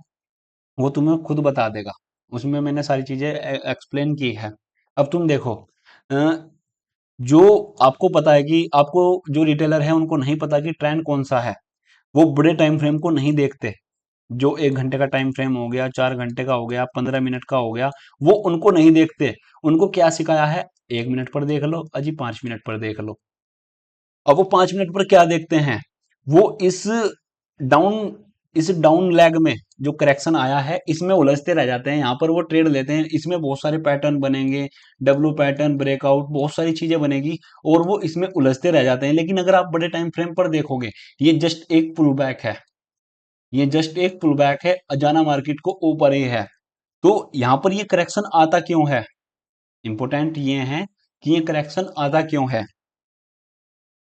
वो तुम्हें खुद बता देगा। उसमें मैंने सारी चीजें एक्सप्लेन की है। अब तुम देखो, अ, जो आपको पता है कि आपको, जो रिटेलर है उनको नहीं पता कि ट्रेंड कौन सा है, वो बड़े टाइम फ्रेम को नहीं देखते। जो 1 घंटे का टाइम फ्रेम हो गया, 4 घंटे का हो गया, 15 मिनट का हो गया, वो उनको नहीं देखते। उनको क्या सिखाया है, 1 मिनट पर देख लो अजी, 5 मिनट पर देख लो। अब वो 5 मिनट पर क्या देखते हैं, वो डाउन इस डाउन लेग में जो करेक्शन आया है इसमें उलझते रह जाते हैं। यहाँ पर वो ट्रेड लेते हैं, इसमें बहुत सारे पैटर्न बनेंगे, डब्लू पैटर्न, ब्रेकआउट, बहुत सारी चीजें बनेगी, और वो इसमें उलझते रह जाते हैं। लेकिन अगर आप बड़े टाइम फ्रेम पर देखोगे, ये जस्ट एक पुल बैक है, ये जस्ट एक पुल बैक है, अजाना मार्केट को ऊपर ही है। तो यहाँ पर ये करेक्शन आता क्यों है, इंपॉर्टेंट ये है कि ये करेक्शन आता क्यों है।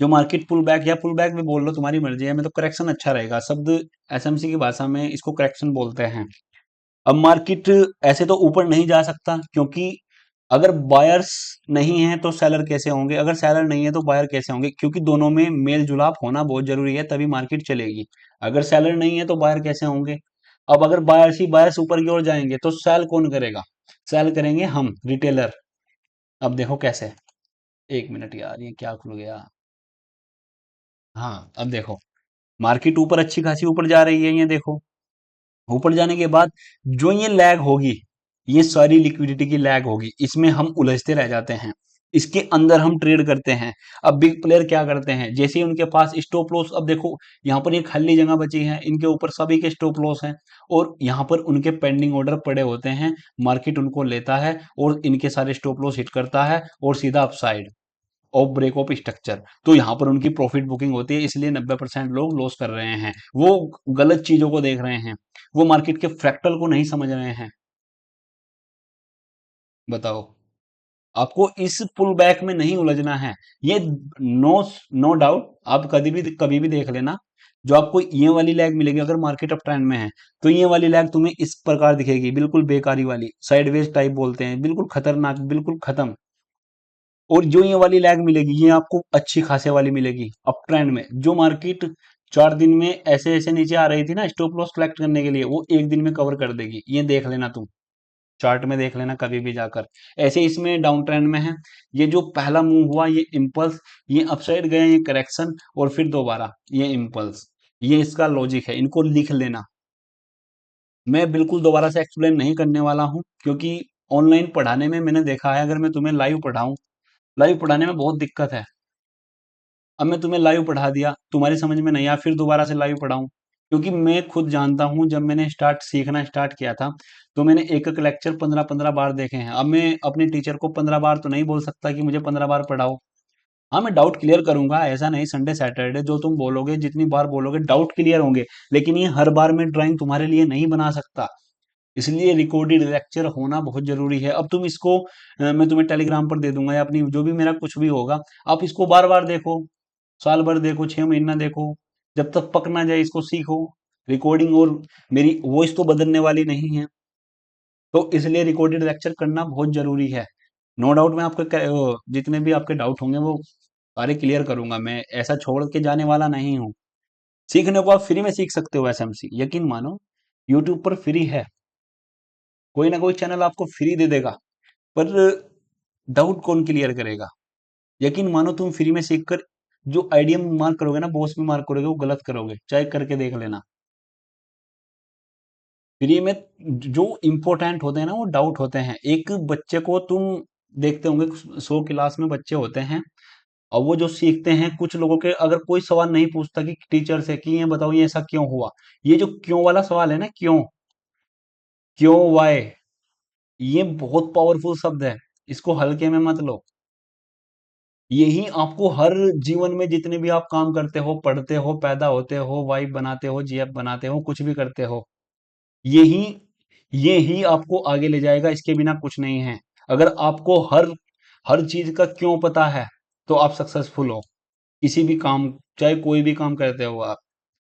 जो मार्केट पुल बैक या पुल बैक भी बोल लो, तुम्हारी मर्जी है, मैं तो करेक्शन अच्छा रहेगा शब्द, एसएमसी की भाषा में इसको करेक्शन बोलते हैं। अब मार्केट ऐसे तो ऊपर नहीं जा सकता, क्योंकि अगर बायर्स नहीं है तो सेलर कैसे होंगे, अगर सेलर नहीं है तो बायर कैसे होंगे, क्योंकि दोनों में मेल जुलाप होना बहुत जरूरी है, तभी मार्केट चलेगी। अगर सेलर नहीं है तो बायर कैसे होंगे। अब अगर बायर्स ही बायर्स ऊपर की ओर जाएंगे तो सेल कौन करेगा, सेल करेंगे हम रिटेलर। अब देखो कैसे, 1 मिनट यार, ये क्या खुल गया। हाँ अब देखो, मार्केट ऊपर अच्छी खासी ऊपर जा रही है, ये देखो। ऊपर जाने के बाद जो ये लैग होगी, ये सारी लिक्विडिटी की लैग होगी, इसमें हम उलझते रह जाते हैं, इसके अंदर हम ट्रेड करते हैं। अब बिग प्लेयर क्या करते हैं, जैसे ही उनके पास स्टॉप लॉस, अब देखो यहाँ पर ये खाली जगह बची है, इनके ऊपर सभी के स्टॉप लॉस हैं, और यहाँ पर उनके पेंडिंग ऑर्डर पड़े होते हैं, मार्केट उनको लेता है और इनके सारे स्टॉप लॉस हिट करता है और सीधा upside of break of structure, तो यहाँ पर उनकी प्रॉफिट बुकिंग होती है, इसलिए 90% लोग लॉस कर रहे हैं। वो गलत चीजों को देख रहे हैं, वो मार्केट के फ्रैक्टल को नहीं समझ रहे हैं। बताओ, आपको इस पुल बैक में नहीं उलझना है। ये नो नो डाउट, आप कभी भी देख लेना, जो आपको ये वाली लैग मिलेगी अगर मार्केट अप ट्रेंड में है, तो ये वाली लैग तुम्हें इस प्रकार दिखेगी, बिल्कुल बेकारी वाली, साइडवेज टाइप बोलते हैं, बिल्कुल खतरनाक, बिल्कुल खत्म। और जो ये वाली लैग मिलेगी, ये आपको अच्छी खासे वाली मिलेगी अप ट्रेंड में। जो मार्केट 4 दिन में ऐसे ऐसे नीचे आ रही थी ना स्टॉप लॉस कलेक्ट करने के लिए, वो 1 दिन में कवर कर देगी, ये देख लेना तुम, चार्ट में देख लेना कभी भी जाकर। ऐसे इसमें डाउन ट्रेंड में है, ये जो पहला मूव हुआ ये इम्पल्स, ये अपसाइड गए, ये करेक्शन, और फिर दोबारा ये इम्पल्स, ये इसका लॉजिक है, इनको लिख लेना। मैं बिल्कुल दोबारा से एक्सप्लेन नहीं करने वाला हूँ, क्योंकि ऑनलाइन पढ़ाने में मैंने देखा है, अगर मैं तुम्हें लाइव पढ़ाऊं, लाइव पढ़ाने में बहुत दिक्कत है। अब मैं तुम्हें लाइव पढ़ा दिया, तुम्हारी समझ में नहीं आया, फिर दोबारा से लाइव पढ़ाऊं, क्योंकि मैं खुद जानता हूं, जब मैंने सीखना स्टार्ट किया था, तो मैंने एक एक लेक्चर 15-15 बार देखे हैं। अब मैं अपने टीचर को 15 बार तो नहीं बोल सकता कि मुझे 15 बार पढ़ाओ। हाँ, मैं डाउट क्लियर करूंगा, ऐसा नहीं, संडे सैटरडे जो तुम बोलोगे, जितनी बार बोलोगे डाउट क्लियर होंगे, लेकिन ये हर बार मैं ड्राइंग तुम्हारे लिए नहीं बना सकता, इसलिए रिकॉर्डेड लेक्चर होना बहुत जरूरी है। अब तुम इसको मैं तुम्हें टेलीग्राम पर दे दूंगा, या अपनी जो भी मेरा कुछ भी होगा, आप इसको बार बार देखो, साल भर देखो, 6 महीना देखो, जब तक पक ना जाए इसको सीखो। रिकॉर्डिंग और मेरी वॉइस तो बदलने वाली नहीं है, तो इसलिए रिकॉर्डेड लेक्चर करना बहुत जरूरी है। नो डाउट मैं आपके जितने भी आपके डाउट होंगे वो सारे क्लियर करूंगा, मैं ऐसा छोड़ के जाने वाला नहीं हूँ। सीखने को आप फ्री में सीख सकते हो एसएमसी, यकीन मानो, यूट्यूब पर फ्री है, कोई ना कोई चैनल आपको फ्री दे देगा, पर डाउट कौन क्लियर करेगा। यकीन मानो, तुम फ्री में सीखकर जो आइडिया मार्क करोगे ना, बॉस में मार्क करोगे, वो गलत करोगे, चाहे करके देख लेना। फ्री में जो इंपॉर्टेंट होते हैं ना, वो डाउट होते हैं। एक बच्चे को तुम देखते होंगे, 100 क्लास में बच्चे होते हैं, और वो जो सीखते हैं, कुछ लोगों के अगर कोई सवाल नहीं पूछता कि टीचर से कि ये बताओ ये ऐसा क्यों हुआ, ये जो क्यों वाला सवाल है ना, क्यों, क्यों, वाई, ये बहुत पावरफुल शब्द है, इसको हल्के में मत लो। यही आपको हर जीवन में जितने भी आप काम करते हो, पढ़ते हो, पैदा होते हो, वाइफ बनाते हो, जीएफ बनाते हो, कुछ भी करते हो, यही यही आपको आगे ले जाएगा, इसके बिना कुछ नहीं है। अगर आपको हर हर चीज का क्यों पता है, तो आप सक्सेसफुल हो किसी भी काम, चाहे कोई भी काम करते हो आप।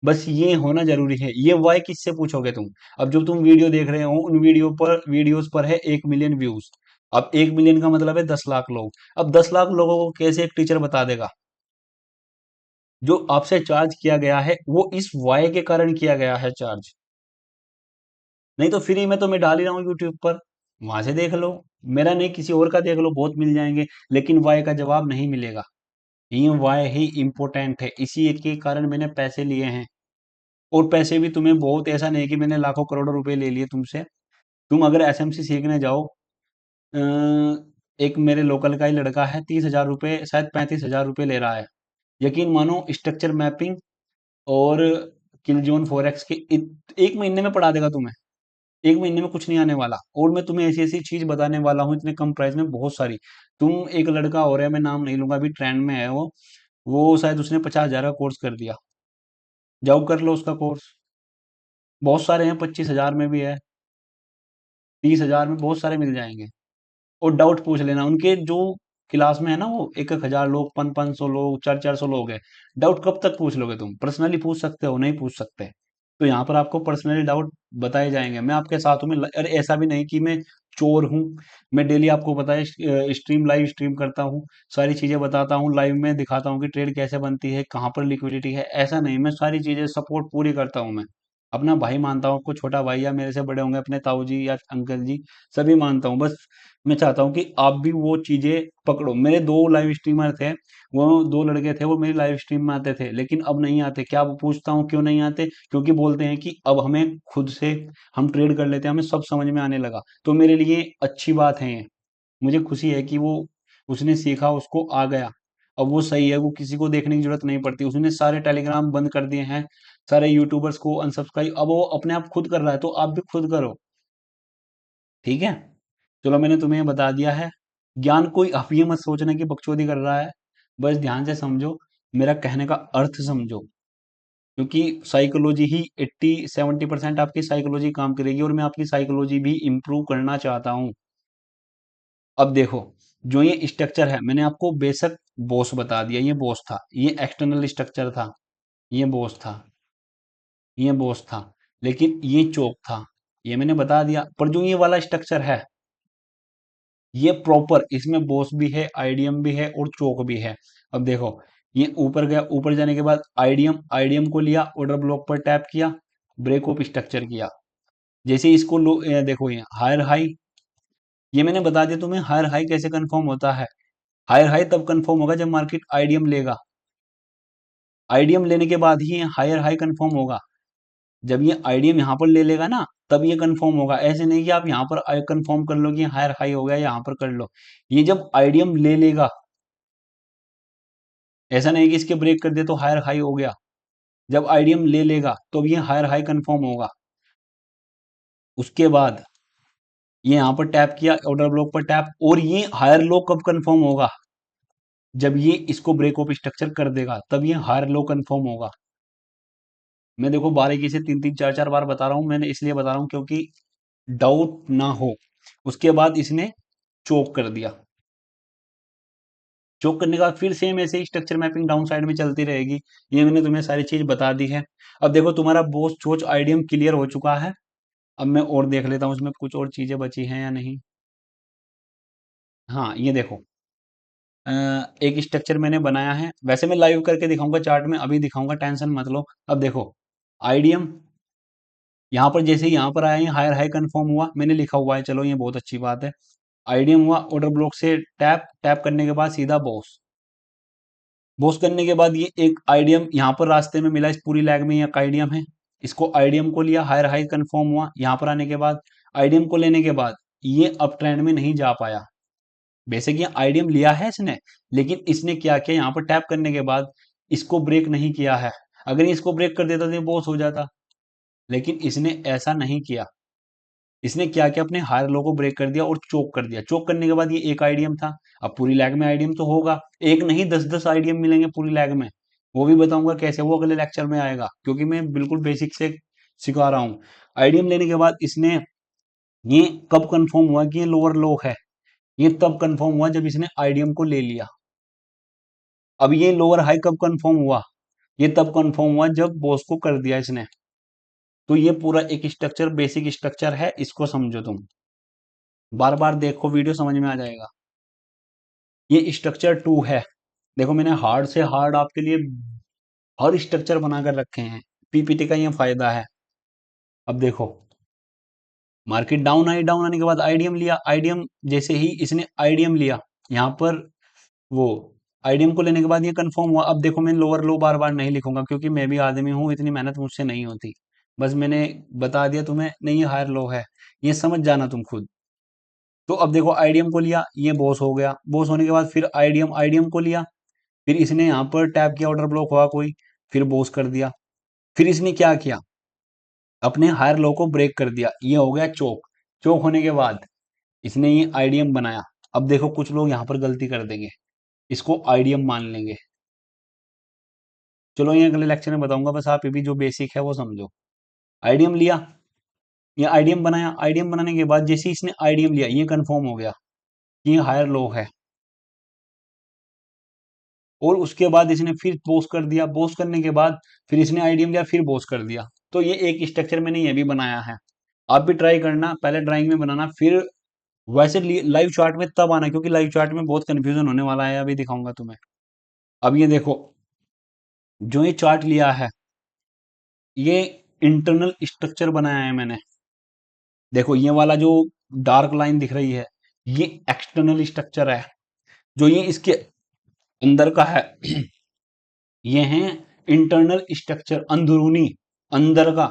बस ये होना जरूरी है। ये वाई किससे पूछोगे तुम, अब जो तुम वीडियो देख रहे हो, उन वीडियोस पर है 1 मिलियन व्यूज, अब 1 मिलियन का मतलब है 10 लाख लोग। अब 10 लाख लोगों को कैसे एक टीचर बता देगा? जो आपसे चार्ज किया गया है वो इस वाई के कारण किया गया है चार्ज। नहीं तो फ्री में तो मैं डाल ही रहा हूँ यूट्यूब पर, वहां से देख लो। मेरा नहीं, किसी और का देख लो, बहुत मिल जाएंगे। लेकिन वाई का जवाब नहीं मिलेगा। ये वाई ही इम्पोर्टेंट है, इसी एक के कारण मैंने पैसे लिए हैं। और पैसे भी तुम्हें बहुत, ऐसा नहीं कि मैंने लाखों करोड़ों रुपए ले लिए तुमसे। तुम अगर एसएमसी सीखने जाओ, अ, एक मेरे लोकल का ही लड़का है, 30,000 रुपये, शायद 35,000 रुपये ले रहा है। यकीन मानो, स्ट्रक्चर मैपिंग और किलजोन फॉरेक्स के 1 महीने में पढ़ा देगा तुम्हें। 1 महीने में कुछ नहीं आने वाला। और मैं तुम्हें ऐसी ऐसी चीज बताने वाला हूँ इतने कम प्राइस में, बहुत सारी। तुम, एक लड़का हो रहा है, मैं नाम नहीं लूंगा, अभी ट्रेंड में है वो शायद उसने 50,000 का कोर्स कर दिया। जाओ कर लो उसका कोर्स। बहुत सारे हैं, 25,000 में भी है, 30,000 में बहुत सारे मिल जाएंगे। और डाउट पूछ लेना उनके, जो क्लास में है ना, वो 1,000 लोग, 500 500 लोग, 400 400 लोग हैं। डाउट कब तक पूछ लोगे तुम? पर्सनली पूछ सकते हो? नहीं पूछ सकते। तो यहाँ पर आपको पर्सनली डाउट बताए जाएंगे, मैं आपके साथ हूँ। अरे ऐसा भी नहीं कि मैं चोर हूँ। मैं डेली आपको बताए स्ट्रीम, लाइव स्ट्रीम करता हूँ, सारी चीजें बताता हूँ, लाइव में दिखाता हूँ कि ट्रेड कैसे बनती है, कहाँ पर लिक्विडिटी है। ऐसा नहीं, मैं सारी चीजें सपोर्ट पूरी करता हूँ। मैं अपना भाई मानता हूँ आपको, छोटा भाई या मेरे से बड़े होंगे अपने ताऊ जी या अंकल जी, सभी मानता हूँ। बस मैं चाहता हूँ कि आप भी वो चीजें पकड़ो। मेरे दो लाइव स्ट्रीमर थे, वो दो लड़के थे, वो मेरी लाइव स्ट्रीम में आते थे, लेकिन अब नहीं आते। क्या, वो पूछता हूँ क्यों नहीं आते? क्योंकि बोलते हैं कि अब हमें खुद से हम ट्रेड कर लेते हैं, हमें सब समझ में आने लगा। तो मेरे लिए अच्छी बात है ये। मुझे खुशी है कि वो, उसने सीखा, उसको आ गया। अब वो सही है, वो किसी को देखने की जरूरत नहीं पड़ती। उसने सारे टेलीग्राम बंद कर दिए हैं, सारे यूट्यूबर्स को अनसब्सक्राइब, अब वो अपने आप खुद कर रहा है, तो आप भी खुद करो। ठीक है, चलो मैंने तुम्हें बता दिया है। ज्ञान कोई आप ये मत सोचना कि बकचोदी कर रहा है, बस ध्यान से समझो, मेरा कहने का अर्थ समझो। क्योंकि साइकोलॉजी ही 80 70% आपकी साइकोलॉजी काम करेगी, और मैं आपकी साइकोलॉजी भी इम्प्रूव करना चाहता हूँ। अब देखो, जो ये स्ट्रक्चर है, मैंने आपको बेशक बॉस बता दिया, ये बॉस था, ये एक्सटर्नल स्ट्रक्चर था, ये बॉस था, ये बॉस था, लेकिन ये चौक था, ये मैंने बता दिया। पर जो ये वाला स्ट्रक्चर है, ये प्रॉपर, इसमें बॉस भी है, आईडीएम भी है, और चौक भी है। अब देखो, ये ऊपर गया, ऊपर जाने के बाद आईडीएम, आईडीएम को लिया, ऑर्डर ब्लॉक पर टैप किया, ब्रेक ऑफ स्ट्रक्चर किया। जैसे इसको देखो, ये हायर हाई, ये मैंने बता दिया तुम्हें हायर हाई कैसे कंफर्म होता है। हायर हाई तब कंफर्म होगा जब मार्केट आईडीएम लेगा। आईडीएम लेने के बाद ही हायर हाई कंफर्म होगा। जब ये आईडीएम यहाँ पर ले लेगा ना, तब ये कंफर्म होगा। ऐसे नहीं कि आप यहाँ पर कंफर्म कर लो कि हायर हाई हो गया, यहाँ पर कर लो। ये जब आईडीएम ले लेगा, ऐसा नहीं कि इसके ब्रेक कर दे तो हायर हाई हो गया। जब आईडीएम ले लेगा तो ये हायर हाई कंफर्म होगा। उसके बाद ये यहाँ पर टैप किया, ऑर्डर ब्लॉक पर टैप, और ये हायर लो कब कंफर्म होगा? जब ये इसको ब्रेक ऑफ स्ट्रक्चर कर देगा, तब ये हायर लो कंफर्म होगा। मैं देखो बारीकी से 3 3 4 4 बार बता रहा हूँ, मैंने इसलिए बता रहा हूँ क्योंकि डाउट ना हो। उसके बाद इसने चोक कर दिया। चोक करने के बाद फिर सेम ऐसे ही स्ट्रक्चर मैपिंग डाउन साइड में चलती रहेगी। ये मैंने तुम्हें सारी चीज बता दी है। अब देखो, तुम्हारा बोस चोच आईडीएम क्लियर हो चुका है। अब मैं और देख लेता हूँ इसमें कुछ और चीजें बची हैं या नहीं। हाँ, ये देखो, अ, एक स्ट्रक्चर मैंने बनाया है। वैसे मैं लाइव करके दिखाऊंगा, चार्ट में अभी दिखाऊंगा, टेंशन मत लो। अब देखो, आईडीएम यहाँ पर, जैसे ही यहाँ पर आया, ये हायर हाई कंफर्म हुआ, मैंने लिखा हुआ है, चलो ये बहुत अच्छी बात है। आईडीएम हुआ, ऑर्डर ब्लॉक से टैप, टैप करने के बाद सीधा बॉस, बॉस करने के बाद ये एक आईडीएम यहाँ पर रास्ते में मिला, इस पूरी लैग में एक आईडीएम है। इसको आईडीएम को लिया, हायर हाई कंफर्म हुआ, यहाँ पर आने के बाद आईडीएम को लेने के बाद ये अप ट्रेंड में नहीं जा पाया। बेसिक ये आईडीएम लिया है इसने, लेकिन इसने क्या किया, यहाँ पर टैप करने के बाद इसको ब्रेक नहीं किया है। अगर ये इसको ब्रेक कर देता तो ये बॉस हो जाता, लेकिन इसने ऐसा नहीं किया। इसने क्या किया, अपने हायर लो को ब्रेक कर दिया और चोक कर दिया। चोक करने के बाद ये एक आईडीएम था। अब पूरी लैग में आईडीएम तो होगा, एक नहीं 10 10 आईडीएम मिलेंगे पूरी लैग में। वो भी बताऊंगा कैसे, वो अगले लेक्चर में आएगा, क्योंकि मैं बिल्कुल बेसिक से सिखा रहा हूँ। आईडीएम लेने के बाद इसने, ये कब कंफर्म हुआ कि ये लोअर लो है? ये तब कंफर्म हुआ जब इसने आईडीएम को ले लिया। अब ये लोअर हाई कब कंफर्म हुआ? ये तब कंफर्म हुआ जब बॉस को कर दिया इसने। तो ये पूरा एक स्ट्रक्चर, बेसिक स्ट्रक्चर है, इसको समझो तुम। बार बार देखो वीडियो, समझ में आ जाएगा। ये स्ट्रक्चर टू है। देखो मैंने हार्ड से हार्ड आपके लिए हर स्ट्रक्चर बनाकर रखे हैं। पीपीटी का ये फायदा है। अब देखो, मार्केट डाउन आई, डाउन आने के बाद आईडीएम लिया, आईडीएम जैसे ही इसने आईडीएम लिया, यहाँ पर वो आईडीएम को लेने के बाद ये कंफर्म हुआ। अब देखो मैं लोअर लो बार बार नहीं लिखूंगा, क्योंकि मैं भी आदमी हूँ, इतनी मेहनत मुझसे नहीं होती। बस मैंने बता दिया तुम्हें, नहीं ये हायर लो है, ये समझ जाना तुम खुद। तो अब देखो आईडीएम को लिया, ये बॉस हो गया, बॉस होने के बाद फिर आईडीएम, आईडीएम को लिया, फिर इसने यहाँ पर टैप किया, ऑर्डर ब्लॉक हुआ कोई, फिर बॉस कर दिया। फिर इसने क्या किया, अपने हायर लो को ब्रेक कर दिया, ये हो गया चोक। चोक होने के बाद इसने ये आईडीएम बनाया। अब देखो कुछ लोग यहाँ पर गलती कर देंगे, इसको आईडीएम मान लेंगे। चलो ये अगले लेक्चर में बताऊंगा, बस आप ये भी जो बेसिक है वो समझो। आईडीएम लिया, ये आईडीएम बनाया, आईडीएम बनाने के बाद जैसे ही इसने आईडीएम लिया, ये कंफर्म हो गया कि ये हायर लो है। और उसके बाद इसने फिर बोस कर दिया, बोस करने के बाद फिर इसने आईडीएम लिया, फिर बोस कर दिया। तो ये एक स्ट्रक्चर मैंने ये भी बनाया है। आप भी ट्राई करना, पहले ड्राइंग में बनाना, फिर वैसे लाइव चार्ट में तब आना, क्योंकि लाइव चार्ट में बहुत कंफ्यूजन होने वाला है, अभी दिखाऊंगा तुम्हें। अब ये देखो, जो ये चार्ट लिया है, ये इंटरनल स्ट्रक्चर बनाया है मैंने। देखो ये वाला जो डार्क लाइन दिख रही है, ये एक्सटर्नल स्ट्रक्चर है। जो ये इसके अंदर का है, ये है इंटरनल स्ट्रक्चर, अंदरूनी, अंदर का।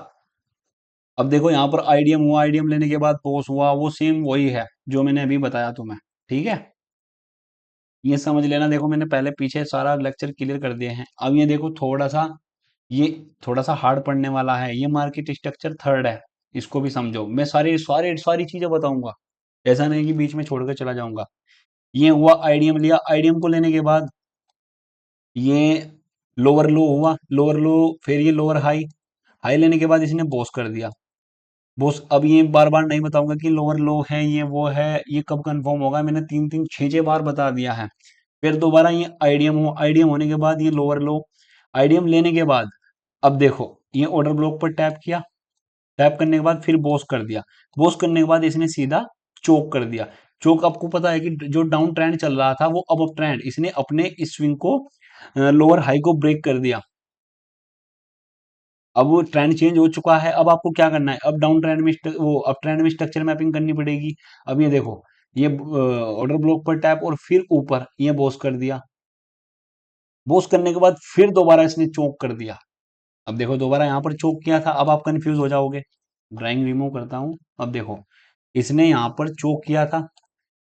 अब देखो यहाँ पर आईडीएम हुआ, आईडीएम लेने के बाद पोस हुआ, वो सेम वही है जो मैंने अभी बताया तुम्हें। ठीक है, ये समझ लेना। देखो मैंने पहले पीछे सारा लेक्चर क्लियर कर दिए हैं। अब ये देखो ये थोड़ा सा हार्ड पढ़ने वाला है, ये मार्केट स्ट्रक्चर थर्ड है। इसको भी समझो, मैं सारी सारी सारी चीजें बताऊंगा, ऐसा नहीं कि बीच में छोड़कर चला जाऊंगा। ये हुआ आईडीएम लिया, आईडीएम को लेने के बाद ये लोअर लो हुआ, लोअर लो, फिर ये लोअर हाई, हाई लेने के बाद इसने बॉस कर दिया, बॉस। अब ये बार बार नहीं बताऊंगा कि लोअर लो है, ये वो है, ये कब कंफर्म होगा, मैंने तीन तीन छह छह बार बता दिया है। फिर दोबारा ये आईडीएम हो, आईडीएम होने के बाद ये लोअर लो, आईडीएम लेने के बाद अब देखो ये ऑर्डर ब्लॉक पर टैप किया, टैप करने के बाद फिर बॉस कर दिया, बॉस करने के बाद इसने सीधा चोक कर दिया। चोक, आपको पता है कि जो डाउन ट्रेंड चल रहा था वो अब अप ट्रेंड, इसने अपने इस स्विंग को लोअर हाई को ब्रेक कर दिया। अब वो ट्रेंड चेंज हो चुका है, अब आपको क्या करना है, अब डाउन ट्रेंड में वो अप ट्रेंड में स्ट्रक्चर मैपिंग करनी पड़ेगी। अब ये देखो, ये ऑर्डर ब्लॉक पर टैप और फिर ऊपर ये बॉस कर दिया, बॉस करने के बाद फिर दोबारा इसने चोक कर दिया। अब देखो दोबारा यहाँ पर चोक किया था, अब आप कंफ्यूज हो जाओगे। ड्राइंग रिमूव करता हूं। अब देखो, इसने यहाँ पर चोक किया था,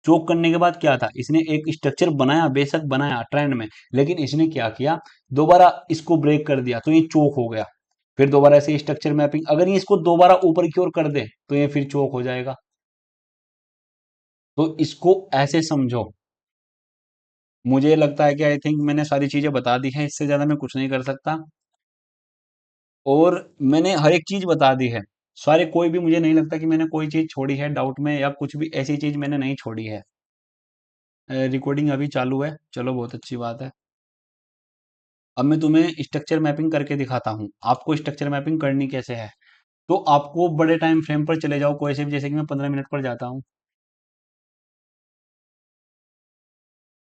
चोक करने के बाद क्या था, इसने एक स्ट्रक्चर बनाया, बेशक बनाया ट्रेंड में, लेकिन इसने क्या किया, दोबारा इसको ब्रेक कर दिया, तो ये चोक हो गया। फिर दोबारा ऐसे स्ट्रक्चर मैपिंग, अगर ये इसको दोबारा ऊपर की ओर कर दे तो ये फिर चोक हो जाएगा। तो इसको ऐसे समझो। मुझे लगता है कि आई थिंक मैंने सारी चीजें बता दी हैं, इससे ज्यादा मैं कुछ नहीं कर सकता। और मैंने हर एक चीज बता दी है सारे, कोई भी मुझे नहीं लगता कि मैंने कोई चीज छोड़ी है डाउट में, या कुछ भी ऐसी चीज मैंने नहीं छोड़ी है। रिकॉर्डिंग अभी चालू है, चलो बहुत अच्छी बात है। अब मैं तुम्हें स्ट्रक्चर मैपिंग करके दिखाता हूँ, आपको स्ट्रक्चर मैपिंग करनी कैसे है। तो आपको बड़े टाइम फ्रेम पर चले जाओ कोई से भी, जैसे कि मैं 15 मिनट पर जाता हूँ।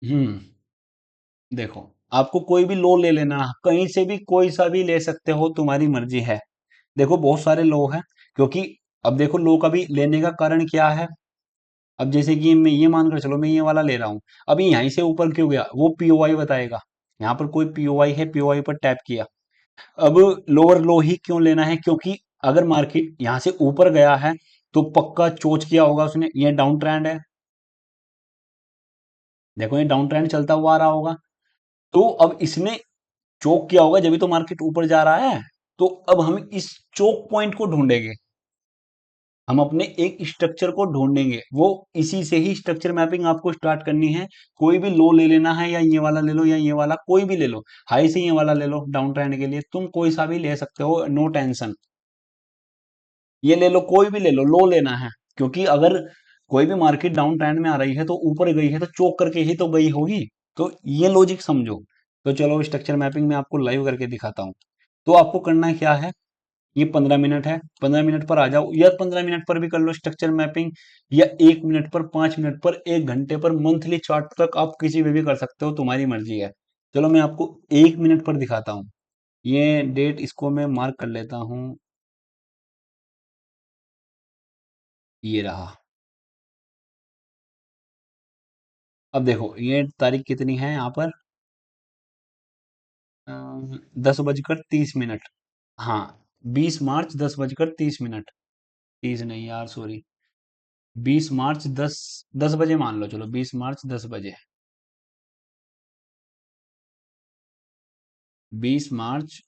हम्म, देखो, आपको कोई भी लो ले लेना, कहीं से भी कोई सा भी ले सकते हो, तुम्हारी मर्जी है। देखो बहुत सारे लो हैं, क्योंकि अब देखो लो का भी लेने का कारण क्या है। अब जैसे कि मैं ये मानकर चलो मैं ये वाला ले रहा हूँ, अभी यहीं से ऊपर क्यों गया, वो पीओआई बताएगा। यहाँ पर कोई पीओआई है, पीओआई पर टैप किया। अब लोअर लो ही क्यों लेना है, क्योंकि अगर मार्केट यहाँ से ऊपर गया है तो पक्का चोच किया होगा उसने, ये डाउन ट्रेंड है। देखो ये डाउन ट्रेंड चलता हुआ आ रहा होगा, तो अब इसने चोक किया होगा, जब भी तो मार्केट ऊपर जा रहा है। तो अब हम इस चोक पॉइंट को ढूंढेंगे, हम अपने एक स्ट्रक्चर को ढूंढेंगे, वो इसी से ही स्ट्रक्चर मैपिंग आपको स्टार्ट करनी है। कोई भी लो ले लेना है, या ये वाला ले लो, या ये वाला कोई भी ले लो, हाई से ये वाला ले लो, डाउन ट्रेंड के लिए तुम कोई सा भी ले सकते हो, नो टेंशन। ये ले लो, कोई भी ले लो लेना है, क्योंकि अगर कोई भी मार्केट डाउन ट्रेंड में आ रही है तो ऊपर गई है तो चोक करके ही तो गई होगी। तो ये लॉजिक समझो। तो चलो स्ट्रक्चर मैपिंग में आपको लाइव करके दिखाता हूँ। तो आपको करना क्या है, ये 15 मिनट है, 15 मिनट पर आ जाओ, या 15 मिनट पर भी कर लो स्ट्रक्चर मैपिंग, या 1 मिनट पर, 5 मिनट पर, 1 घंटे पर, मंथली चार्ट तक आप किसी पे भी कर सकते हो, तुम्हारी मर्जी है। चलो मैं आपको 1 मिनट पर दिखाता हूँ। ये डेट इसको मैं मार्क कर लेता हूँ। ये रहा। अब देखो ये तारीख कितनी है यहाँ पर, 10 बजकर 30 मिनट। हाँ, 20 मार्च 10 बजकर 30 मिनट। 30 नहीं यार, सॉरी, 20 मार्च 10 10 बजे मान लो, चलो 20 मार्च 10 बजे। 20 मार्च,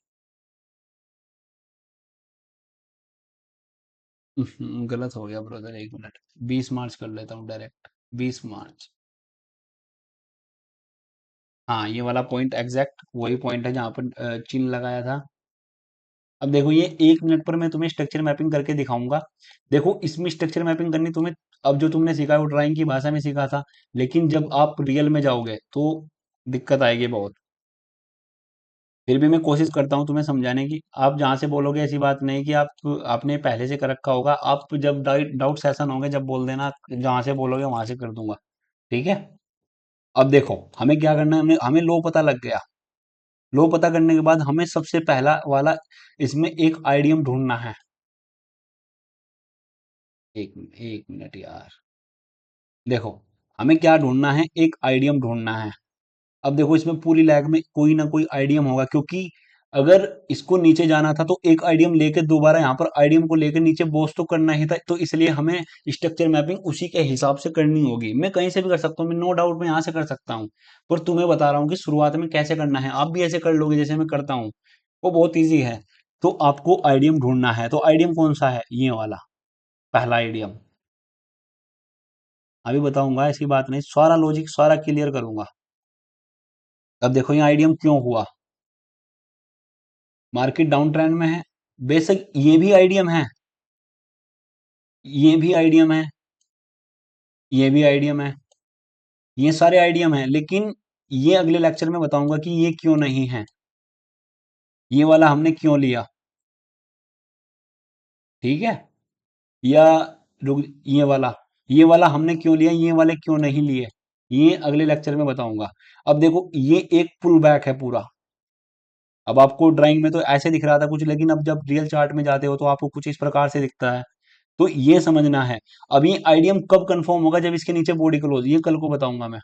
गलत हो गया ब्रदर, 1 मिनट। 20 मार्च कर लेता हूँ डायरेक्ट। 20 मार्च। हाँ, ये वाला पॉइंट एग्जैक्ट वही पॉइंट है जहाँ पर चिन्ह लगाया था। अब देखो ये 1 मिनट पर मैं तुम्हें स्ट्रक्चर मैपिंग करके दिखाऊंगा। देखो इसमें स्ट्रक्चर मैपिंग करनी तुम्हें, अब जो तुमने सीखा है वो ड्राइंग की भाषा में सीखा था, लेकिन जब आप रियल में जाओगे तो दिक्कत आएगी बहुत। फिर भी मैं कोशिश करता हूँ तुम्हें समझाने की। आप जहाँ से बोलोगे ऐसी बात नहीं कि आप आपने पहले से कर रखा होगा, आप जब डाउट सेशन होंगे जब बोल देना, जहाँ से बोलोगे वहां से कर दूंगा। ठीक है। अब देखो हमें क्या करना है, हमें हमें लो पता लग गया। लो पता करने के बाद हमें सबसे पहला वाला इसमें एक आइडियम ढूंढना है। एक मिनट यार। देखो हमें क्या ढूंढना है, एक आइडियम ढूंढना है। अब देखो इसमें पूरी लैग में कोई ना कोई आइडियम होगा, क्योंकि अगर इसको नीचे जाना था तो एक आइडियम लेके दोबारा यहाँ पर आइडियम को लेकर नीचे बोस तो करना ही था, तो इसलिए हमें स्ट्रक्चर मैपिंग उसी के हिसाब से करनी होगी। मैं कहीं से भी कर सकता हूँ, मैं नो डाउट मैं यहाँ से कर सकता हूँ, पर तुम्हें बता रहा हूँ कि शुरुआत में कैसे करना है। आप भी ऐसे कर लोगे जैसे मैं करता हूँ, वो बहुत ईजी है। तो आपको आइडियम ढूंढना है, तो आइडियम कौन सा है, ये वाला पहला आइडियम। अभी बताऊंगा, ऐसी बात नहीं, सारा लॉजिक सारा क्लियर करूंगा। अब देखो ये आइडियम क्यों हुआ, मार्केट डाउन ट्रेंड में है, बेशक ये भी आइडियम है, ये भी आइडियम है, ये भी आइडियम है, ये सारे आइडियम हैं, लेकिन ये अगले लेक्चर में बताऊंगा कि ये क्यों नहीं है, ये वाला हमने क्यों लिया। ठीक है। या रुक, ये वाला हमने क्यों लिया, ये वाले क्यों नहीं लिए, ये अगले लेक्चर में बताऊंगा। अब देखो ये एक पुल बैक है पूरा। अब आपको ड्राइंग में तो ऐसे दिख रहा था कुछ, लेकिन अब जब रियल चार्ट में जाते हो तो आपको कुछ इस प्रकार से दिखता है। तो ये समझना है। अब ये आइडियम कब कंफर्म होगा, जब इसके नीचे बॉडी क्लोज, ये कल को बताऊंगा मैं।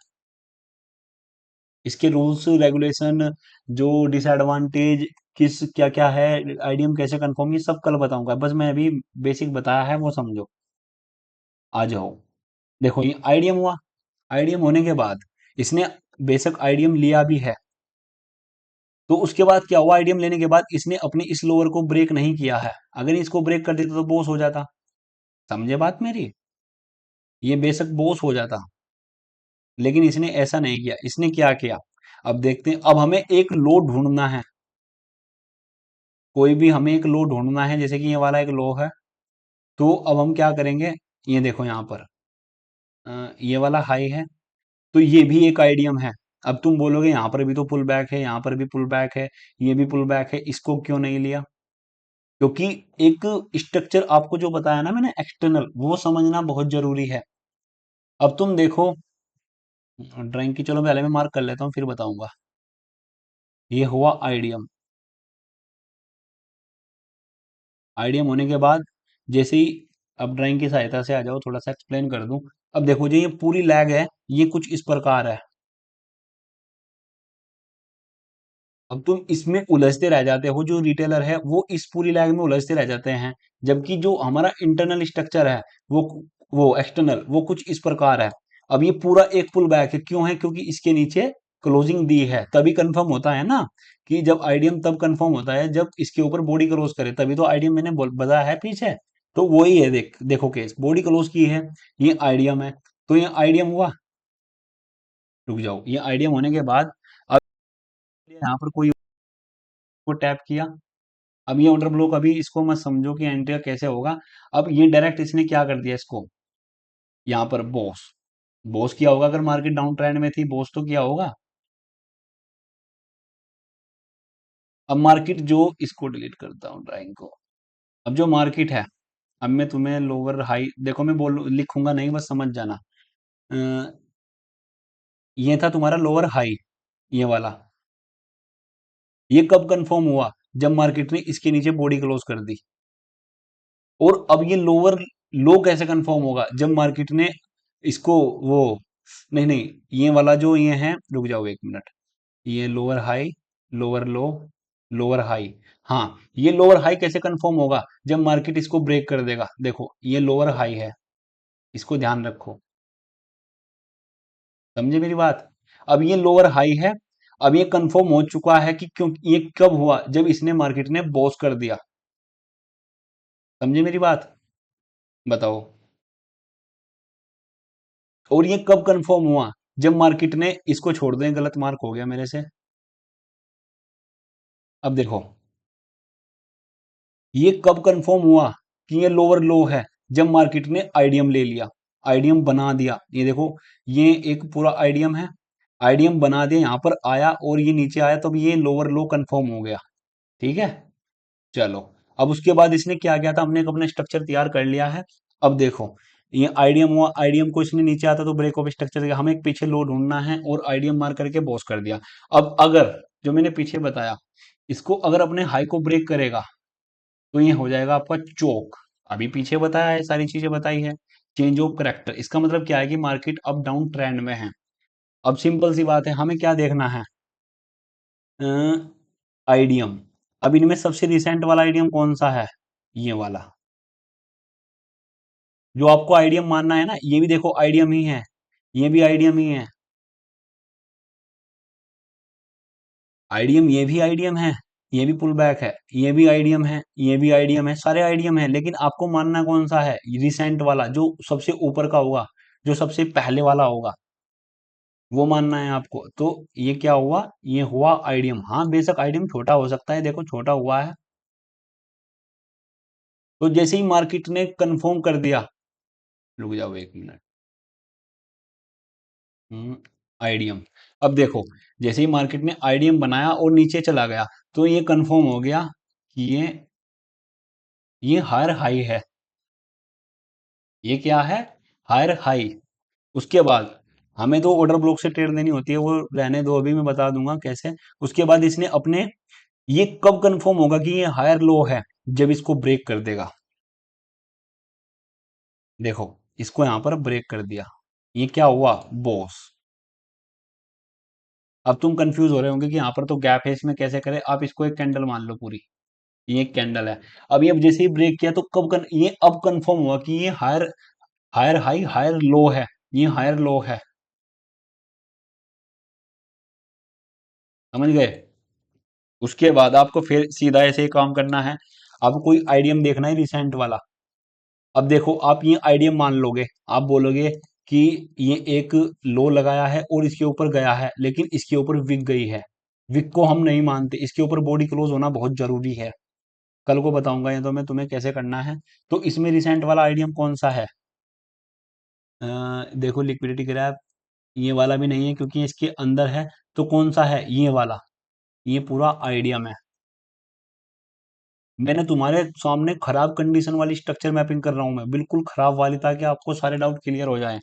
इसके रूल्स रेगुलेशन, जो डिसएडवांटेज, किस क्या क्या है, आइडियम कैसे कंफर्म, ये सब कल बताऊंगा, बस मैं अभी बेसिक बताया है वो समझो। आ जाओ। देखो ये आइडियम हुआ, आइडियम होने के बाद इसने बेशक आइडियम लिया भी है, तो उसके बाद क्या हुआ, आइडियम लेने के बाद इसने अपने इस लोअर को ब्रेक नहीं किया है। अगर इसको ब्रेक कर देता तो बॉस हो जाता। समझे बात मेरी, ये बेशक बॉस हो जाता, लेकिन इसने ऐसा नहीं किया। इसने क्या किया, अब देखते हैं। अब हमें एक लो ढूंढना है, कोई भी हमें एक लो ढूंढना है, जैसे कि ये वाला एक लो है। तो अब हम क्या करेंगे, ये देखो यहाँ पर ये वाला हाई है, तो ये भी एक आइडियम है। अब तुम बोलोगे यहाँ पर भी तो पुल बैक है, यहाँ पर भी पुल बैक है, ये भी पुल बैक है, इसको क्यों नहीं लिया, क्योंकि एक स्ट्रक्चर आपको जो बताया ना मैंने एक्सटर्नल, वो समझना बहुत जरूरी है। अब तुम देखो ड्राइंग की, चलो पहले मैं मार्क कर लेता हूँ फिर बताऊंगा। ये हुआ आइडियम। आइडियम होने के बाद जैसे ही, अब ड्राइंग की सहायता से आ जाओ, थोड़ा सा एक्सप्लेन कर दूं। अब देखो जी ये पूरी लैग है, ये कुछ इस प्रकार है। अब तुम इसमें उलझते रह जाते हो, जो रिटेलर है वो इस पूरी लैग में उलझते रह जाते हैं, जबकि जो हमारा इंटरनल स्ट्रक्चर है, वो वो एक्सटर्नल वो कुछ इस प्रकार है। अब ये पूरा एक पुल बैक है, क्यों है, क्योंकि इसके नीचे क्लोजिंग दी है, तभी कंफर्म होता है ना, कि जब आईडीएम तब कंफर्म होता है जब इसके ऊपर बॉडी क्लोज करे, तभी तो आईडीएम मैंने बताया है पीछे। तो वही है, देखो केस बॉडी क्लोज की है, ये आईडीएम है, तो ये आईडीएम हुआ। रुक जाओ, ये आईडीएम होने के बाद अब यहाँ पर कोई को टैप किया। अब ये ऑर्डर ब्लॉक, अभी इसको मत समझो कि एंट्री कैसे होगा। अब ये डायरेक्ट इसने क्या कर दिया, इसको यहाँ पर बॉस, बॉस किया होगा, अगर मार्केट डाउन ट्रेंड में थी बॉस तो किया होगा। अब मार्केट जो, इसको डिलीट करता हूँ ड्राइंग को। अब जो मार्केट है, अब मैं तुम्हें लोअर हाई देखो, मैं बोल लिखूंगा नहीं, बस समझ जाना। अ, ये था तुम्हारा लोअर हाई, ये वाला। ये कब कंफर्म हुआ? जब मार्केट ने इसके नीचे बॉडी क्लोज कर दी। और अब ये लोअर लो कैसे कंफर्म होगा? जब मार्केट ने इसको वो, नहीं नहीं, ये वाला जो ये है, रुक जाओ एक मिनट, ये lower high, lower low, lower high. हाँ, ये लोअर हाई कैसे कंफर्म होगा? जब मार्केट इसको ब्रेक कर देगा। देखो ये लोअर हाई है, इसको ध्यान रखो, समझे मेरी बात? अब ये लोअर हाई है, अब ये कंफर्म हो चुका है कि क्यों, ये कब हुआ? जब इसने मार्केट ने बॉस कर दिया। समझे मेरी बात? बताओ। और ये कब कंफर्म हुआ? जब मार्केट ने इसको छोड़ दें, गलत मार्क हो गया मेरे से। अब देखो, ये कब कंफर्म हुआ कि ये लोअर लो है? जब मार्केट ने आईडीएम ले लिया, आईडीएम बना दिया। ये देखो, ये एक पूरा आईडीएम है, आईडीएम बना दिया, यहां पर आया और ये नीचे आया, तब ये लोअर लो कंफर्म हो गया। ठीक है, चलो। अब उसके बाद इसने क्या किया था? हमने एक अपना स्ट्रक्चर तैयार कर लिया है। अब देखो, ये आईडीएम हुआ, आईडीएम को इसने नीचे आता तो ब्रेक ऑफ स्ट्रक्चर दिया, हमें एक पीछे लो ढूंढना है और आईडीएम मार करके बॉस कर दिया। अब अगर, जो मैंने पीछे बताया, इसको अगर अपने हाई को ब्रेक करेगा तो ये हो जाएगा आपका चोक। अभी पीछे बताया है, सारी चीजें बताई है। चेंज ऑफ करेक्टर, इसका मतलब क्या है कि मार्केट अप डाउन ट्रेंड में है। अब सिंपल सी बात है, हमें क्या देखना है? आईडीएम। अब इनमें सबसे रिसेंट वाला आईडीएम कौन सा है? ये वाला, जो आपको आईडीएम मानना है ना, ये भी देखो आईडीएम ही है, ये भी आईडीएम ही है। आईडीएम, ये भी आईडीएम है, ये भी पुल बैक है, ये भी आईडीएम है, ये भी आईडीएम है, सारे आईडीएम है। लेकिन आपको मानना कौन सा है? रिसेंट वाला, जो सबसे ऊपर का होगा, जो सबसे पहले वाला होगा, वो मानना है आपको। तो ये क्या हुआ? ये हुआ आईडीएम। हाँ, बेशक आईडीएम छोटा हो सकता है, देखो छोटा हुआ है। तो जैसे ही मार्केट ने कंफर्म कर दिया, रुक जाओ एक मिनट, आईडीएम। अब देखो, जैसे ही मार्केट ने आईडीएम बनाया और नीचे चला गया, तो ये कंफर्म हो गया कि ये हायर हाई है। ये क्या है? Higher high. उसके बाद हमें तो ऑर्डर ब्लॉक से ट्रेड देनी होती है, वो रहने दो, अभी मैं बता दूंगा कैसे। उसके बाद इसने अपने, ये कब कंफर्म होगा कि ये हायर लो है? जब इसको ब्रेक कर देगा। देखो, इसको यहां पर ब्रेक कर दिया, ये क्या हुआ? बॉस। अब तुम कंफ्यूज हो रहे होंगे कि यहाँ पर तो गैप है, इसमें कैसे करें? आप इसको एक कैंडल मान लो पूरी, ये एक कैंडल है। अब ये जैसे ही ब्रेक किया तो ये अब कंफर्म हुआ कि ये higher, higher high, higher low है, ये हायर लो है। समझ गए? उसके बाद आपको फिर सीधा ऐसे ही काम करना है। आपको कोई आईडीएम देखना है रिसेंट वाला। अब देखो, आप ये आईडीएम मान लोगे, आप बोलोगे कि ये एक लो लगाया है और इसके ऊपर गया है, लेकिन इसके ऊपर विक गई है। विक को हम नहीं मानते, इसके ऊपर बॉडी क्लोज होना बहुत जरूरी है। कल को बताऊंगा ये तो मैं तुम्हें कैसे करना है। तो इसमें रिसेंट वाला आईडीएम कौन सा है? देखो, लिक्विडिटी ग्रैप, ये वाला भी नहीं है क्योंकि इसके अंदर है। तो कौन सा है? ये वाला, ये पूरा आईडीएम है। मैंने तुम्हारे सामने खराब कंडीशन वाली स्ट्रक्चर मैपिंग कर रहा हूं, मैं बिल्कुल खराब वाली, ताकि आपको सारे डाउट क्लियर हो जाएं।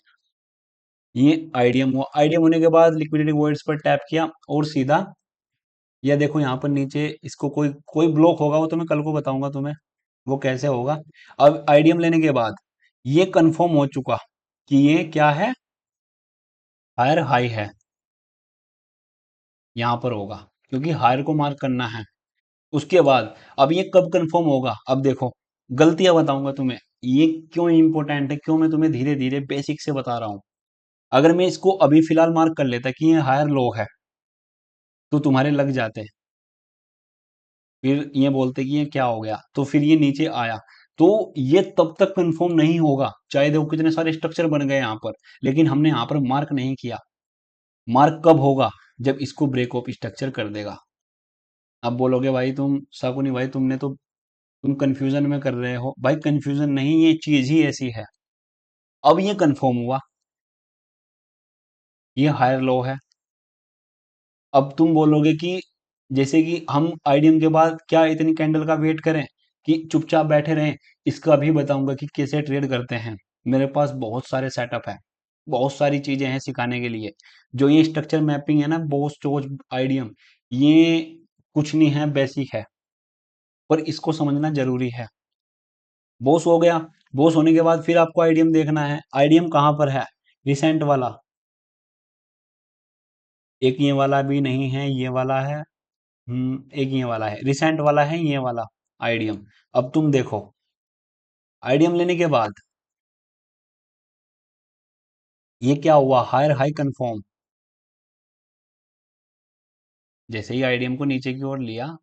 ये आईडीएम हुआ, आईडीएम होने के बाद लिक्विडिटी वॉइड्स पर टैप किया और सीधा, या देखो यहाँ पर नीचे इसको कोई कोई ब्लॉक होगा, वो तो मैं कल को बताऊंगा तुम्हें वो कैसे होगा। अब आईडीएम लेने के बाद ये कंफर्म हो चुका कि ये क्या है? हायर हाई है, यहां पर होगा, क्योंकि हायर को मार्क करना है। उसके बाद अब ये कब कंफर्म होगा? अब देखो, गलतियां बताऊंगा तुम्हें, ये क्यों इंपॉर्टेंट है, क्यों मैं तुम्हें धीरे धीरे बेसिक से बता रहा हूं। अगर मैं इसको अभी फिलहाल मार्क कर लेता कि ये हायर लो है, तो तुम्हारे लग जाते, फिर ये बोलते कि ये क्या हो गया, तो फिर ये नीचे आया। तो ये तब तक कंफर्म नहीं होगा, चाहे देखो कितने सारे स्ट्रक्चर बन गए यहाँ पर, लेकिन हमने यहाँ पर मार्क नहीं किया। मार्क कब होगा? जब इसको ब्रेक ऑफ स्ट्रक्चर कर देगा। अब बोलोगे भाई तुम शकुनी भाई, तुमने तो, तुम कंफ्यूजन में कर रहे हो। भाई कंफ्यूजन नहीं, ये चीज ही ऐसी है। अब ये कंफर्म हुआ, ये हायर लो है। अब तुम बोलोगे कि जैसे कि हम आईडीएम के बाद क्या इतनी कैंडल का वेट करें? कि चुपचाप बैठे रहें। इसका भी बताऊंगा कि कैसे ट्रेड करते हैं। मेरे पास बहुत सारे सेटअप है, बहुत सारी चीजें हैं सिखाने के लिए। जो ये स्ट्रक्चर मैपिंग है ना, बोस टोज आइडियम, ये कुछ नहीं है, बेसिक है, पर इसको समझना जरूरी है। बोस हो गया। बोस होने के बाद फिर आपको आइडियम देखना है। आइडियम कहाँ पर है? रिसेंट वाला। एक ये वाला भी नहीं है, ये वाला है। एक ये वाला है, रिसेंट वाला है ये वाला आइडियम। अब तुम देखो, आइडियम लेने के बाद ये क्या हुआ? Higher high confirm. जैसे ही आइडियम को नीचे की ओर लिया,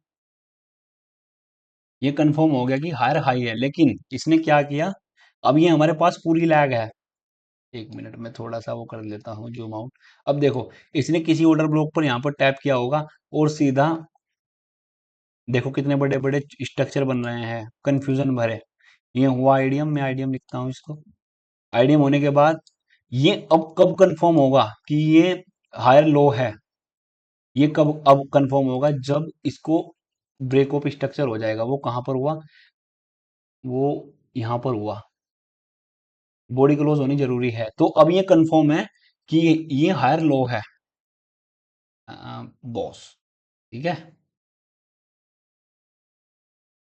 ये कंफर्म हो गया कि हायर हाई है, लेकिन इसने क्या किया? अब ये हमारे पास पूरी लैग है। एक मिनट में थोड़ा सा वो कर लेता हूँ जूम आउट। अब देखो, इसने किसी ऑर्डर ब्लॉक पर यहाँ पर टैप किया होगा और सीधा देखो कितने बड़े बड़े स्ट्रक्चर बन रहे हैं, कंफ्यूजन भरे। ये हुआ आइडियम, मैं आइडियम लिखता हूँ इसको। आइडियम होने के बाद ये अब कब कंफर्म होगा कि ये हायर लो है? ये कब अब कंफर्म होगा? जब इसको ब्रेक ऑफ स्ट्रक्चर हो जाएगा। वो कहां पर हुआ? वो यहां पर हुआ। बॉडी क्लोज होनी जरूरी है। तो अब ये कंफर्म है कि ये हायर लो है, बॉस। ठीक है,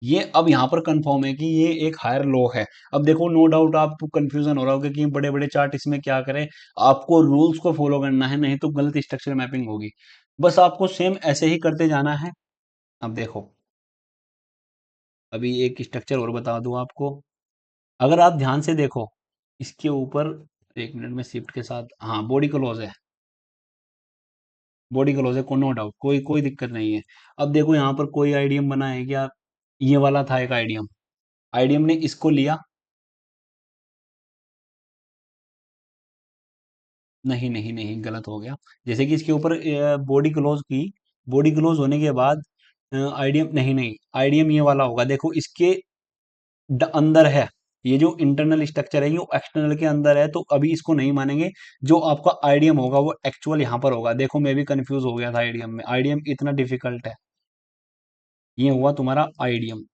ये अब यहाँ पर कंफर्म है कि ये एक हायर लो है। अब देखो, नो डाउट आपको कंफ्यूजन हो रहा होगा कि बड़े बड़े चार्ट इसमें क्या करें। आपको रूल्स को फॉलो करना है, नहीं तो गलत स्ट्रक्चर मैपिंग होगी। बस आपको सेम ऐसे ही करते जाना है। अब देखो, अभी एक स्ट्रक्चर और बता दूं आपको। अगर आप ध्यान से देखो, इसके ऊपर एक मिनट में शिफ्ट के साथ, हाँ बॉडी क्लोज है। बॉडी क्लोज है, को नो डाउट, कोई कोई दिक्कत नहीं है। अब देखो यहाँ पर कोई आइडियम बना है क्या? ये वाला था एक आइडियम। आइडियम ने इसको लिया। नहीं नहीं नहीं, गलत हो गया। जैसे कि इसके ऊपर बॉडी क्लोज की, बॉडी क्लोज होने के बाद आइडियम, नहीं नहीं, आइडियम ये वाला होगा। देखो इसके अंदर है। ये जो इंटरनल स्ट्रक्चर है ये एक्सटर्नल के अंदर है, तो अभी इसको नहीं मानेंगे। जो आपका आइडियम होगा वो एक्चुअल यहाँ पर होगा। देखो मैं भी कंफ्यूज हो गया था आइडियम में, आइडियम इतना डिफिकल्ट है। ये हुआ तुम्हारा आइडियम।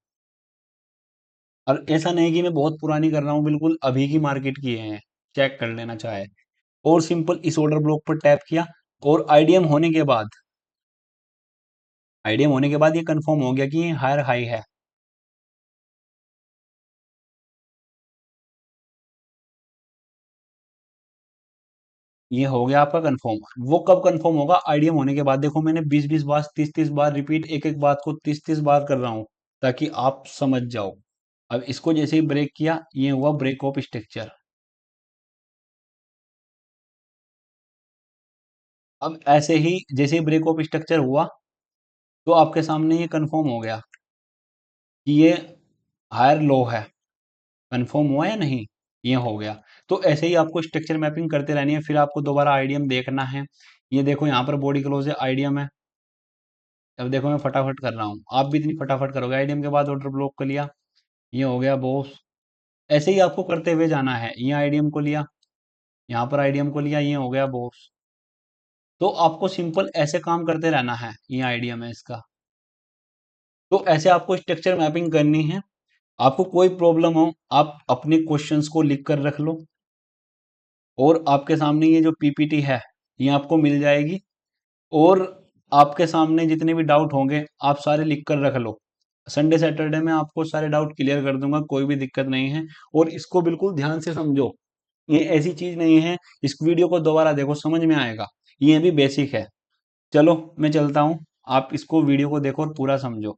और ऐसा नहीं कि मैं बहुत पुरानी कर रहा हूँ, बिल्कुल अभी की मार्केट की है, चेक कर लेना चाहे। और सिंपल इस ऑर्डर ब्लॉक पर टैप किया, और आइडियम होने के बाद ये कंफर्म हो गया कि ये हायर हाई है। ये हो गया आपका कंफर्म। वो कब कंफर्म होगा? आइडियम होने के बाद। देखो मैंने 20-20 बार, 30-30 बार रिपीट, एक एक बात को 30-30 बार कर रहा हूँ, ताकि आप समझ जाओ। अब इसको जैसे ही ब्रेक किया, ये हुआ ब्रेक ऑफ स्ट्रक्चर। अब ऐसे ही जैसे ही ब्रेक ऑफ स्ट्रक्चर हुआ, तो आपके सामने ये कंफर्म हो गया कि ये हायर लो है। कंफर्म हुआ या नहीं? ये हो गया। तो ऐसे ही आपको स्ट्रक्चर मैपिंग करते रहनी है। फिर आपको दोबारा आइडियम देखना है। ये देखो यहाँ पर बॉडी क्लोज है, आइडियम है। अब देखो मैं फटाफट कर रहा हूँ, आप भी इतनी फटाफट करोगे। आइडियम के बाद ऑर्डर ब्लॉक कर लिया, ये हो गया बॉस। ऐसे ही आपको करते हुए जाना है। ये आइडियम को लिया, यहाँ पर आइडियम को लिया, ये हो गया बॉस। तो आपको सिंपल ऐसे काम करते रहना है। ये आइडियम है इसका। तो ऐसे आपको स्ट्रक्चर मैपिंग करनी है। आपको कोई प्रॉब्लम हो, आप अपने क्वेश्चंस को लिख कर रख लो, और आपके सामने ये जो पीपीटी है ये आपको मिल जाएगी। और आपके सामने जितने भी डाउट होंगे आप सारे लिख कर रख लो। संडे सैटरडे में आपको सारे डाउट क्लियर कर दूंगा, कोई भी दिक्कत नहीं है। और इसको बिल्कुल ध्यान से समझो। ये ऐसी चीज नहीं है, इस वीडियो को दोबारा देखो, समझ में आएगा। ये भी बेसिक है। चलो मैं चलता हूँ, आप इसको वीडियो को देखो और पूरा समझो।